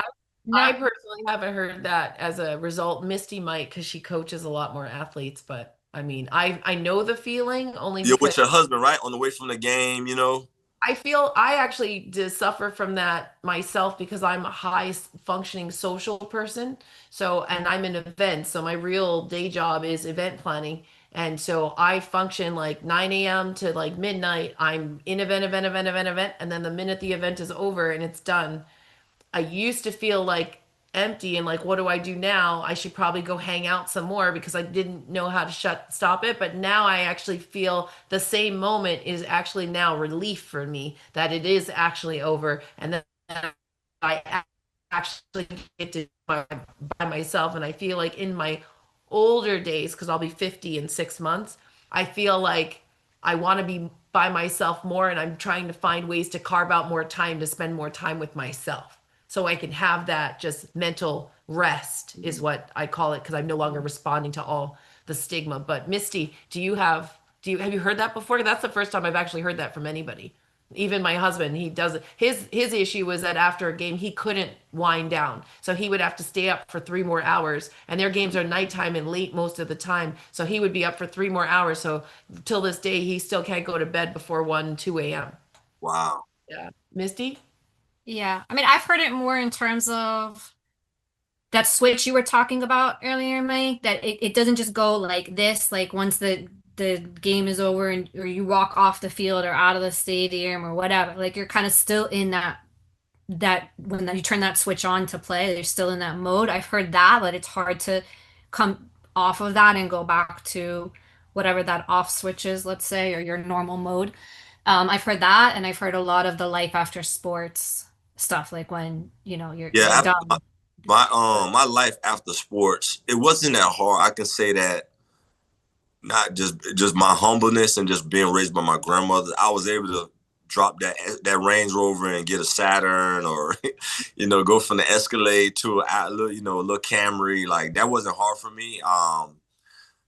I personally haven't heard that as a result. Misty might, because she coaches a lot more athletes, but I mean, I know the feeling only You're because with your husband, right? On the way from the game, you know? I feel I actually did suffer from that myself, because I'm a high functioning social person. So, and I'm in events. So my real day job is event planning. And so I function like 9 a.m. to like midnight. I'm in event. And then the minute the event is over and it's done, I used to feel like empty and like, what do I do now? I should probably go hang out some more, because I didn't know how to stop it. But now I actually feel the same moment is actually now relief for me, that it is actually over, and then I actually get to by myself. And I feel like in my older days, because I'll be 50 in 6 months, I feel like I want to be by myself more, and I'm trying to find ways to carve out more time to spend more time with myself, so I can have that just mental rest, is what I call it, because I'm no longer responding to all the stigma. But Misty, have you heard that before? That's the first time I've actually heard that from anybody. Even my husband, he does it. His issue was that after a game, he couldn't wind down. So he would have to stay up for 3 more hours. And their games are nighttime and late most of the time. So he would be up for 3 more hours. So till this day, he still can't go to bed before 1, 2 a.m. Wow. Yeah. Misty? Yeah. I mean, I've heard it more in terms of that switch you were talking about earlier, Mike, that it doesn't just go like this, like once the game is over and or you walk off the field or out of the stadium or whatever, like you're kind of still in that when you turn that switch on to play, you're still in that mode. I've heard that, but it's hard to come off of that and go back to whatever that off switch is, let's say, or your normal mode. I've heard that, and I've heard a lot of the life after sports stuff, like when you're done. My life after sports, it wasn't that hard. I can say that, not just my humbleness and just being raised by my grandmother, I was able to drop that Range Rover and get a Saturn, or go from the Escalade to a little Camry. Like, that wasn't hard for me.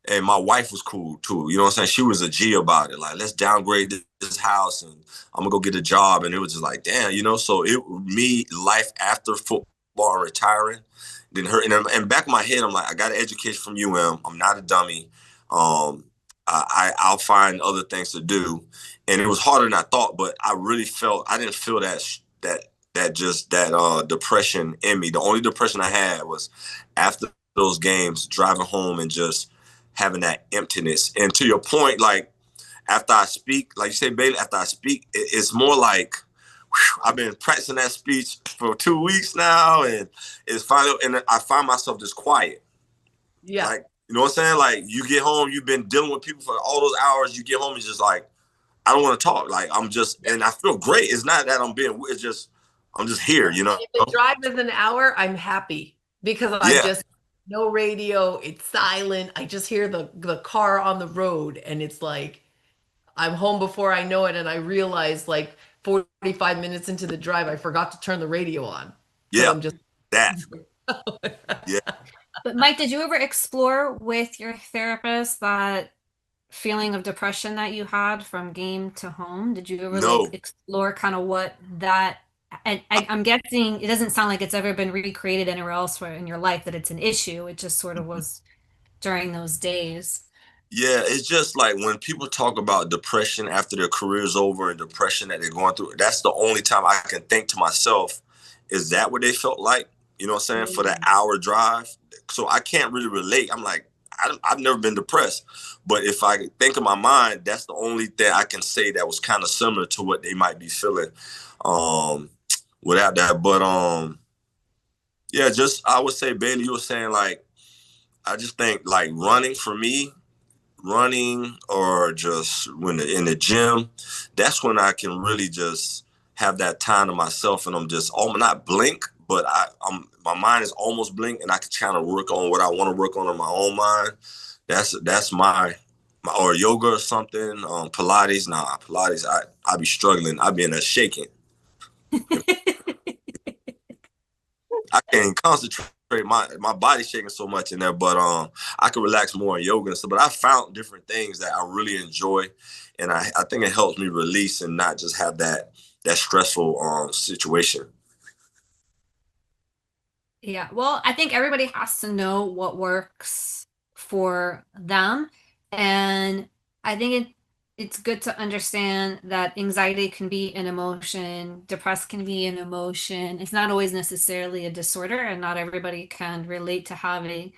And my wife was cool too. You know what I'm saying? She was a G about it. Like, let's downgrade this house and I'm gonna go get a job. And it was just like, damn, So life after football and retiring didn't hurt. And back in my head, I'm like, I got an education from UM. I'm not a dummy. I'll find other things to do. And it was harder than I thought, but I didn't feel that depression in me. The only depression I had was after those games, driving home and just having that emptiness. And to your point, like, after I speak, like you say, Bailey, after I speak, it's more like, I've been practicing that speech for 2 weeks now, and it's finally, and I find myself just quiet. Yeah. Like, you know what I'm saying? Like, you get home, you've been dealing with people for all those hours, you get home, it's just like, I don't want to talk. Like, I'm just, and I feel great. It's not that I'm being, it's just, I'm just here, you know? If the drive is an hour, I'm happy because I Yeah. just no radio, it's silent. I just hear the car on the road, and it's like I'm home before I know it, and I realize like 45 minutes into the drive, I forgot to turn the radio on because Yeah. I'm just That. Yeah. But Mike, did you ever explore with your therapist that feeling of depression that you had from game to home? Did you ever like No. explore kind of what that, and I'm guessing it doesn't sound like it's ever been recreated anywhere else in your life that it's an issue. It just sort of was during those days. Yeah, it's just like when people talk about depression after their career's over and depression that they're going through, that's the only time I can think to myself, is that what they felt like? You know what I'm saying? For that hour drive. So I can't really relate. I'm like, I've never been depressed. But if I think in my mind, that's the only thing I can say that was kind of similar to what they might be feeling without that. But yeah, just I would say, Bailey, you were saying like, I just think like running for me, running or just when in the gym, that's when I can really just have that time to myself, and I'm just not blink, but I'm my mind is almost blink, and I can kind of work on what I want to work on in my own mind. That's my or yoga or something. Pilates, nah, Pilates. I be struggling. I be in a shaking. I can't concentrate. My body's shaking so much in there, but I can relax more in yoga and stuff. But I found different things that I really enjoy, and I think it helps me release and not just have that stressful situation. Yeah, well, I think everybody has to know what works for them. And I think it's good to understand that anxiety can be an emotion, depressed can be an emotion. It's not always necessarily a disorder, and not everybody can relate to having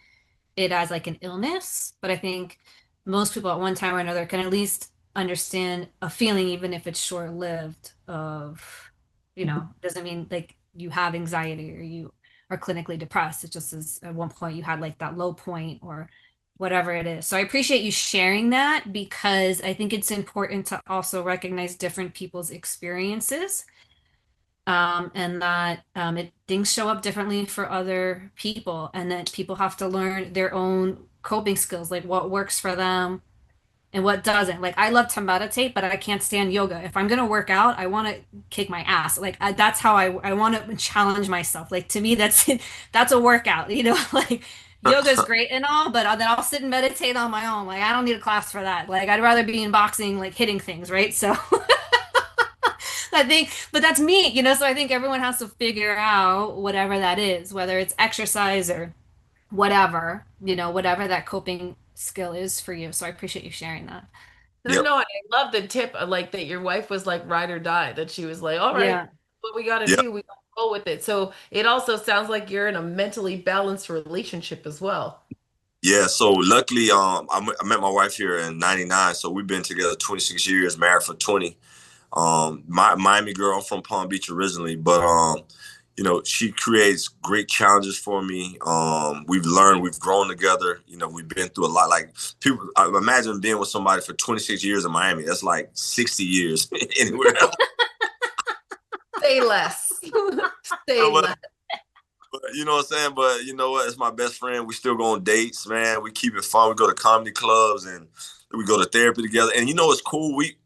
it as like an illness. But I think most people at one time or another can at least understand a feeling, even if it's short-lived, of, doesn't mean like you have anxiety or you are clinically depressed. It just is at one point you had like that low point or whatever it is. So I appreciate you sharing that, because I think it's important to also recognize different people's experiences, and that things show up differently for other people, and that people have to learn their own coping skills, like what works for them and what doesn't. Like, I love to meditate, but I can't stand yoga. If I'm gonna work out, I want to kick my ass. Like, that's how I want to challenge myself. Like, to me, that's a workout. Like yoga is great and all, but then I'll sit and meditate on my own. Like, I don't need a class for that. Like, I'd rather be in boxing, like hitting things, right? So I think, but that's me, so I think everyone has to figure out whatever that is, whether it's exercise or whatever that coping skill is for you. So I appreciate you sharing that. Yep. No, I love the tip, like that your wife was like ride or die, that she was like, all right, Yeah. what we got to Yep. do, we got to go with it. So it also sounds like you're in a mentally balanced relationship as well. Yeah. So luckily, I met my wife here in '99. So we've been together 26 years, married for 20. My Miami girl, I'm from Palm Beach originally, but she creates great challenges for me. We've grown together. We've been through a lot. Like, people, I imagine being with somebody for 26 years in Miami. That's like 60 years anywhere else. Say less. Say less. But you know what I'm saying? But you know what? It's my best friend. We still go on dates, man. We keep it fun. We go to comedy clubs and we go to therapy together. And it's cool. We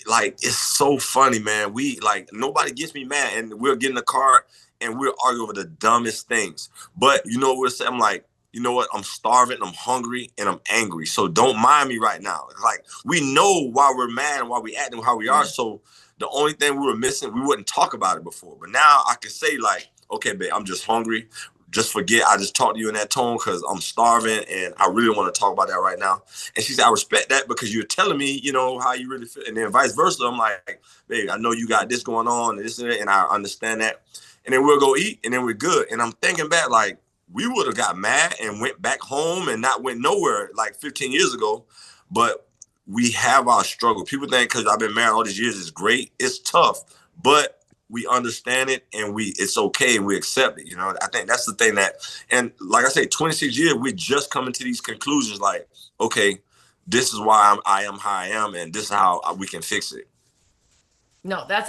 like, it's so funny, man. We like, nobody gets me mad, and we'll get in the car and we'll argue over the dumbest things. But we're saying, I'm like, you know what? I'm starving, I'm hungry, and I'm angry. So don't mind me right now. Like, we know why we're mad and why we acting how we are. So the only thing we were missing, we wouldn't talk about it before. But now I can say, like, okay, babe, I'm just hungry. Just forget I just talked to you in that tone because I'm starving and I really want to talk about that right now. And she said, I respect that because you're telling me, how you really feel. And then vice versa. I'm like, babe, I know you got this going on and this and that, and I understand that. And then we'll go eat and then we're good. And I'm thinking back, like, we would have got mad and went back home and not went nowhere like 15 years ago. But we have our struggle. People think because I've been married all these years is great. It's tough. but we understand it and it's okay and we accept it. You know, I think that's the thing and like I say, 26 years, we're just coming to these conclusions like, okay, this is why I am how I am, and this is how we can fix it. No, that's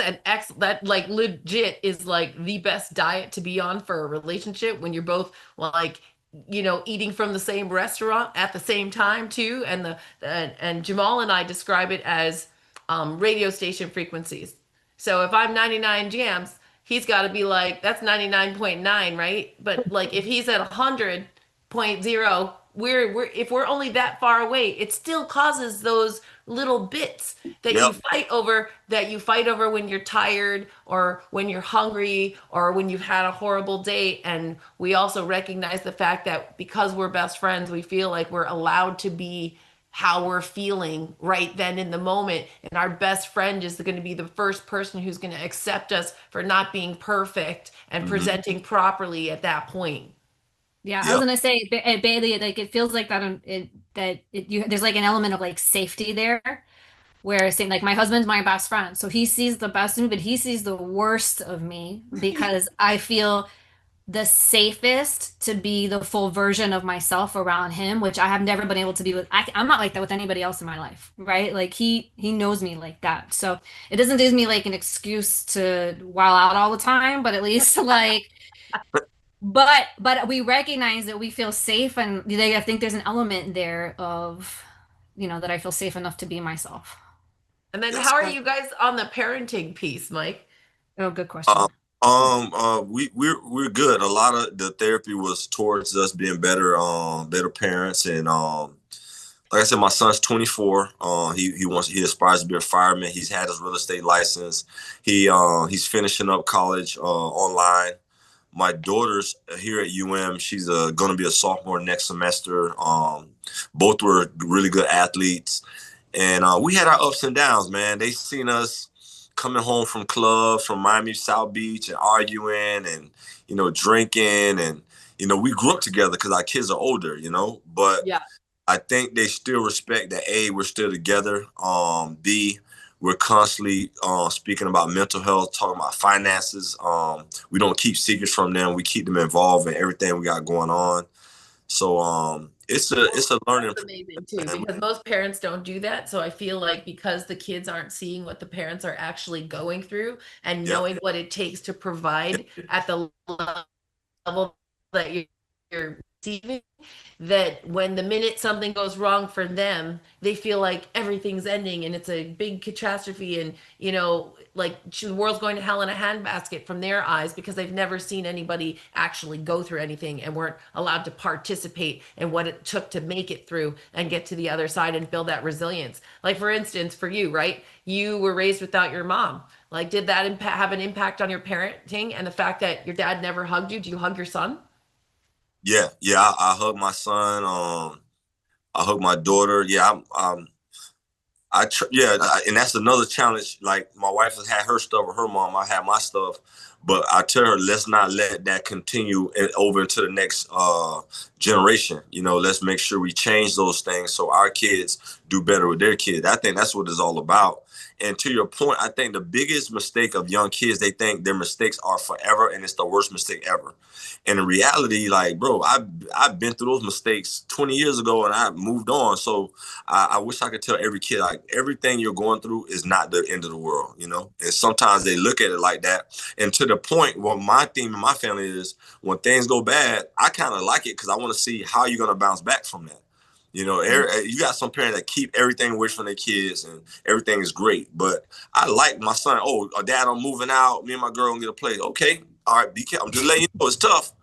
that like legit is like the best diet to be on for a relationship, when you're both like, eating from the same restaurant at the same time too. And Jamal and I describe it as radio station frequencies. So if I'm 99 jams, he's got to be like, that's 99.9, right? But like if he's at 100.0, we're if we're only that far away, it still causes those little bits that Yep. you fight over when you're tired, or when you're hungry, or when you've had a horrible day. And we also recognize the fact that because we're best friends, we feel like we're allowed to be how we're feeling right then in the moment. And our best friend is going to be the first person who's going to accept us for not being perfect and presenting properly at that point. Yeah, I was Yep. gonna say, Bailey, like it feels like that. There's like an element of like safety there, where saying like my husband's my best friend, so he sees the best in me, but he sees the worst of me because I feel the safest to be the full version of myself around him, which I have never been able to be with. I'm not like that with anybody else in my life, right? Like he knows me like that, so it doesn't give me like an excuse to wild out all the time, but at least like. But we recognize that we feel safe, and I think there's an element there of, that I feel safe enough to be myself. And then Yes. how are you guys on the parenting piece, Mike? Oh, good question. We're good. A lot of the therapy was towards us being better parents. And like I said, my son's 24. He aspires to be a fireman. He's had his real estate license. He's finishing up college online. My daughter's here at she's going to be a sophomore next semester. Both were really good athletes. And we had our ups and downs, man. They seen us coming home from clubs from Miami South Beach and arguing and, drinking. And, we grew up together because our kids are older, but Yeah. I think they still respect that, A, we're still together. B, we're constantly speaking about mental health, talking about finances. We don't keep secrets from them. We keep them involved in everything we got going on. So it's a learning. That's amazing too, because most parents don't do that. So I feel like because the kids aren't seeing what the parents are actually going through and Yeah. knowing what it takes to provide at the level that you're receiving, that when the minute something goes wrong for them, they feel like everything's ending and it's a big catastrophe, and like the world's going to hell in a handbasket from their eyes, because they've never seen anybody actually go through anything and weren't allowed to participate in what it took to make it through and get to the other side and build that resilience. Like for instance, for you, right? You were raised without your mom. Like, did that have an impact on your parenting, and the fact that your dad never hugged you? Do you hug your son? Yeah. I hug my son. I hug my daughter. Yeah. And that's another challenge. Like, my wife has had her stuff with her mom. I had my stuff, but I tell her, let's not let that continue over into the next generation. Let's make sure we change those things so our kids do better with their kids. I think that's what it's all about. And to your point, I think the biggest mistake of young kids, they think their mistakes are forever, and it's the worst mistake ever. And in reality, like, bro, I've been through those mistakes 20 years ago and I moved on. So I wish I could tell every kid, like, everything you're going through is not the end of the world, And sometimes they look at it like that. And to the point, what my theme in my family is, when things go bad, I kind of like it because I want to see how you're going to bounce back from that. You got some parents that keep everything away from their kids and everything is great. But I like my son. Oh, dad, I'm moving out. Me and my girl gonna get a place. Okay. All right. Be careful. I'm just letting you know it's tough.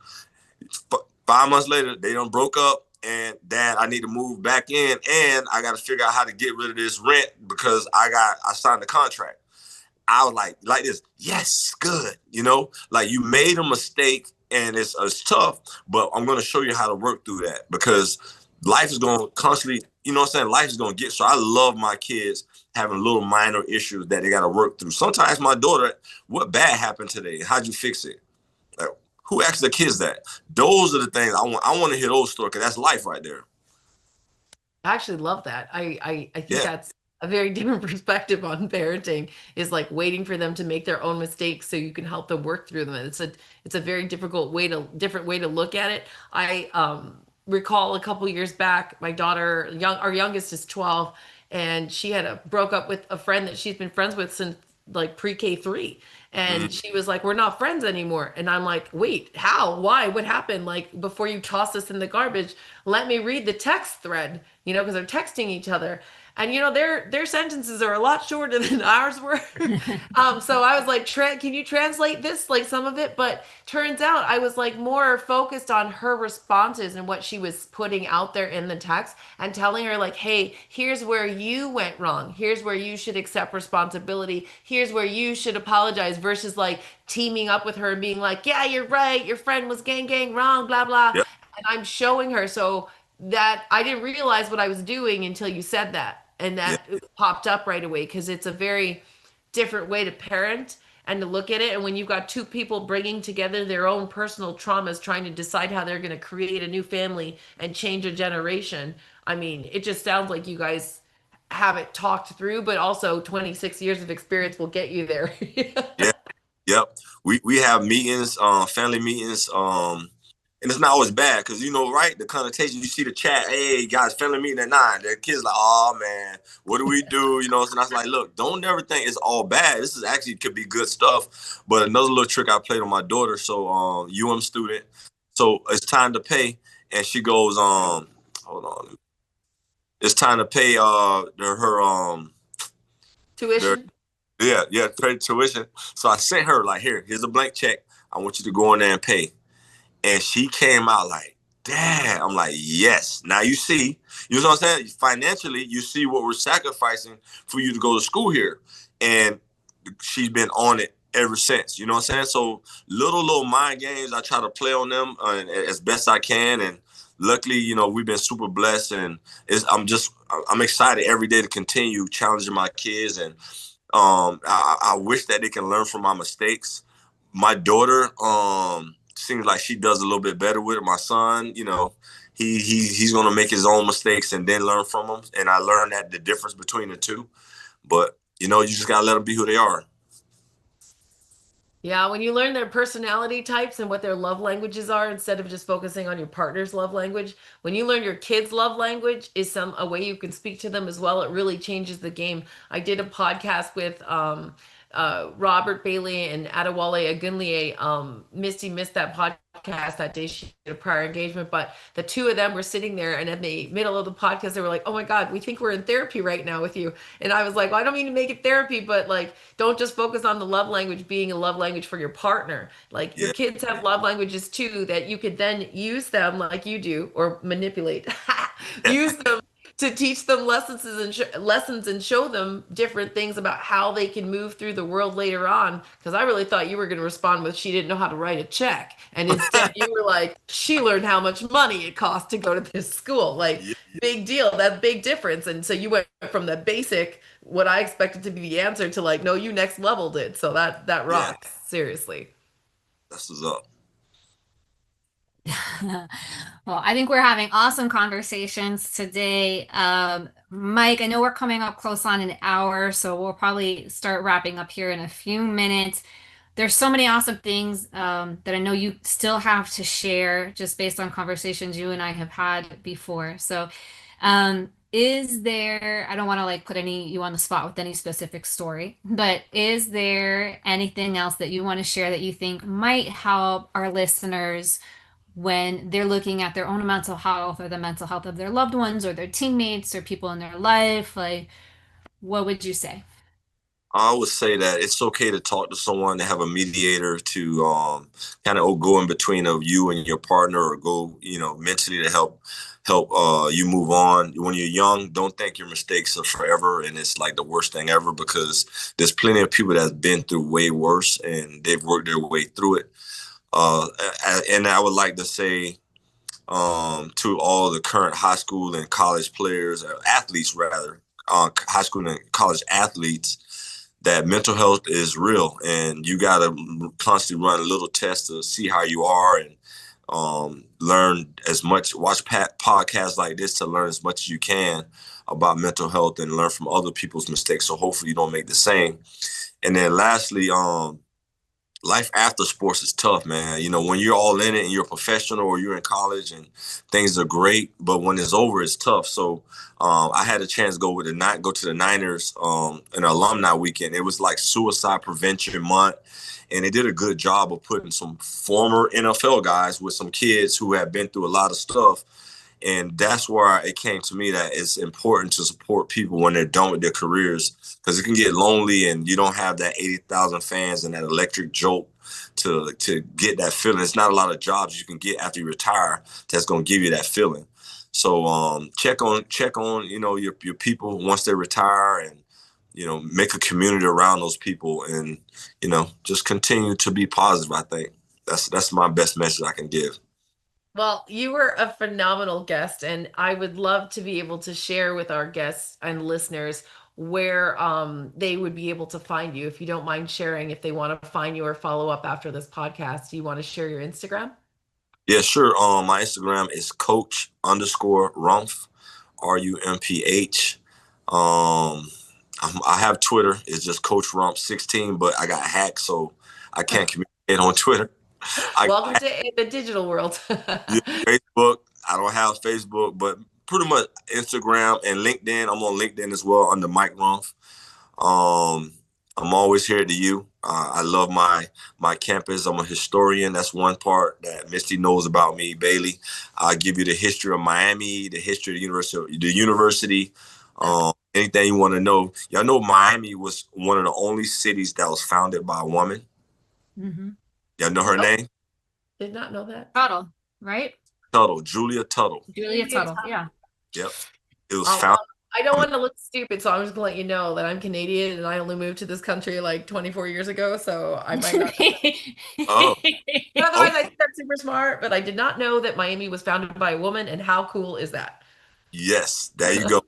5 months later, they done broke up. And dad, I need to move back in, and I got to figure out how to get rid of this rent because I signed the contract. I was like this. Yes, good. Like, you made a mistake and it's tough, but I'm going to show you how to work through that, because life is going to constantly, life is going to get. So I love my kids having little minor issues that they got to work through. Sometimes my daughter, what bad happened today? How'd you fix it? Like, who asks the kids that? Those are the things I want to hear those stories, because that's life right there. I actually love that. I think Yeah. that's a very different perspective on parenting is like waiting for them to make their own mistakes so you can help them work through them. It's a very difficult different way to look at it. I recall a couple years back, my daughter, our youngest is 12, and she broke up with a friend that she's been friends with since like pre-K 3. And she was like, we're not friends anymore. And I'm like, wait, how? Why? What happened? Like, before you toss this in the garbage, let me read the text thread, because they're texting each other. And their sentences are a lot shorter than ours were. So I was like, can you translate this, like some of it? But turns out I was like more focused on her responses and what she was putting out there in the text, and telling her like, hey, here's where you went wrong. Here's where you should accept responsibility. Here's where you should apologize, versus like teaming up with her and being like, yeah, you're right. Your friend was gang wrong, blah, blah. Yep. And I'm showing her. So that I didn't realize what I was doing until you said that. And Yeah. that popped up right away, because it's a very different way to parent and to look at it. And when you've got two people bringing together their own personal traumas, trying to decide how they're going to create a new family and change a generation, I mean, it just sounds like you guys have it talked through, but also 26 years of experience will get you there. Yeah. Yep. We have meetings, family meetings, and it's not always bad because, right, the connotation, you see the chat, hey, guys, family meeting at 9. The kids like, oh, man, what do we do? So I was like, look, don't ever think it's all bad. This is actually could be good stuff. But another little trick I played on my daughter, so student, so it's time to pay. And she goes, hold on. It's time to pay her Tuition. pay tuition. So I sent her like, here's a blank check. I want you to go in there and pay. And she came out like, Dad. I'm like, yes. Now you see, you know what I'm saying? Financially, you see what we're sacrificing for you to go to school here. And she's been on it ever since. You know what I'm saying? So little mind games, I try to play on them as best I can. And luckily, we've been super blessed. And I'm excited every day to continue challenging my kids. And I wish that they can learn from my mistakes. My daughter, seems like she does a little bit better with it. My son, he's gonna make his own mistakes and then learn from them. And I learned that the difference between the two. But you just gotta let them be who they are. Yeah, when you learn their personality types and what their love languages are, instead of just focusing on your partner's love language, when you learn your kids' love language is a way you can speak to them as well, it really changes the game. I did a podcast with Robert Bailey and Adewale Agunlie. Misty missed that podcast that day. She had a prior engagement, but the two of them were sitting there, and in the middle of the podcast, they were like, oh my God, we think we're in therapy right now with you. And I was like, well, I don't mean to make it therapy, but like, don't just focus on the love language being a love language for your partner. Like your kids have love languages too, that you could then use them like you do, or manipulate, use them to teach them lessons and show them different things about how they can move through the world later on. Because I really thought you were going to respond with, she didn't know how to write a check. And instead you were like, she learned how much money it costs to go to this school. Like, big deal. That big difference. And so you went from the basic, what I expected to be the answer, to like, no, you next leveled it. So that rocks. Seriously. That's what's up. Well, I think we're having awesome conversations today. Mike, I know we're coming up close on an hour, so we'll probably start wrapping up here in a few minutes. There's so many awesome things that I know you still have to share, just based on conversations you and I have had before. So is there, I don't want to like put you on the spot with any specific story, but is there anything else that you want to share that you think might help our listeners when they're looking at their own mental health, or the mental health of their loved ones, or their teammates, or people in their life? Like, what would you say? I would say that it's okay to talk to someone, to have a mediator, to kind of go in between of you and your partner, or go, mentally, to help you move on. When you're young, don't think your mistakes are forever and it's like the worst thing ever, because there's plenty of people that's been through way worse and they've worked their way through it. And I would like to say to all the current high school and college players, athletes rather, high school and college athletes, that mental health is real, and you got to constantly run a little test to see how you are. And Learn as much, watch podcasts like this to learn as much as you can about mental health and learn from other people's mistakes. So hopefully you don't make the same. And then lastly, life after sports is tough, man. You know, when you're all in it and you're a professional or you're in college and things are great, but when it's over, it's tough. So I had a chance to go to the Niners an alumni weekend. It was like suicide prevention month. And they did a good job of putting some former NFL guys with some kids who have been through a lot of stuff. And that's where it came to me that it's important to support people when they're done with their careers, because it can get lonely and you don't have that 80,000 fans and that electric jolt to get that feeling. It's not a lot of jobs you can get after you retire that's going to give you that feeling. So check on your people once they retire, and make a community around those people, and just continue to be positive. I think that's my best message I can give. Well, you were a phenomenal guest, and I would love to be able to share with our guests and listeners where they would be able to find you. If you don't mind sharing, if they want to find you or follow up after this podcast, do you want to share your Instagram? Yeah, sure. My Instagram is Coach_Rumph, RUMPH. I have Twitter. It's just Coach Rumph 16, but I got hacked, so I can't communicate on Twitter. Welcome to the digital world. Yeah, Facebook. I don't have Facebook, but pretty much Instagram and LinkedIn. I'm on LinkedIn as well under Mike Rumph. I'm always here to you. I love my campus. I'm a historian. That's one part that Misty knows about me. Bailey, I'll give you the history of Miami, the history of the university. Anything you want to know. Y'all know Miami was one of the only cities that was founded by a woman. Mm-hmm. Y'all know her name? Did not know that. Tuttle, right? Tuttle, Julia Tuttle. Julia Tuttle, yeah. Yep. It was founded. I don't want to look stupid, so I'm just going to let you know that I'm Canadian and I only moved to this country like 24 years ago, so I might not. Oh. Otherwise, I think that's super smart, but I did not know that Miami was founded by a woman, and how cool is that? Yes, there you go.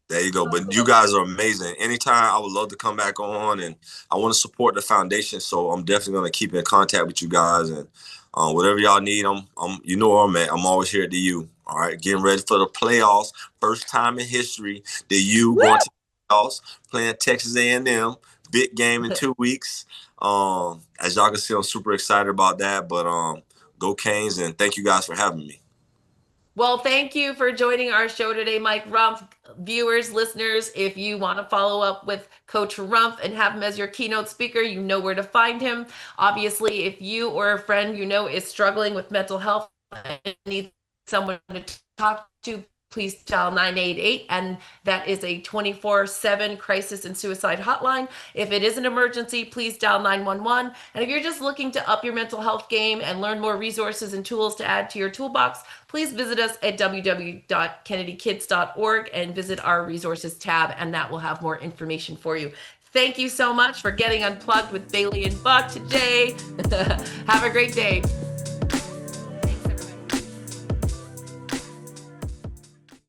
There you go. But you guys are amazing. Anytime, I would love to come back on, and I want to support the foundation. So I'm definitely going to keep in contact with you guys, and whatever y'all need, I'm you know where I'm at. I'm always here to you. All right, getting ready for the playoffs. First time in history that you going to the playoffs, playing Texas A&M. Big game in 2 weeks. As y'all can see, I'm super excited about that. But go Canes, and thank you guys for having me. Well, thank you for joining our show today, Mike Rumph. Viewers, listeners, if you want to follow up with Coach Rumph and have him as your keynote speaker, you know where to find him. Obviously, if you or a friend you know is struggling with mental health and needs someone to talk to, please dial 988, and that is a 24/7 crisis and suicide hotline. If it is an emergency, please dial 911. And if you're just looking to up your mental health game and learn more resources and tools to add to your toolbox, please visit us at www.kennedykids.org and visit our resources tab, and that will have more information for you. Thank you so much for getting unplugged with Bailey and Buck today. Have a great day.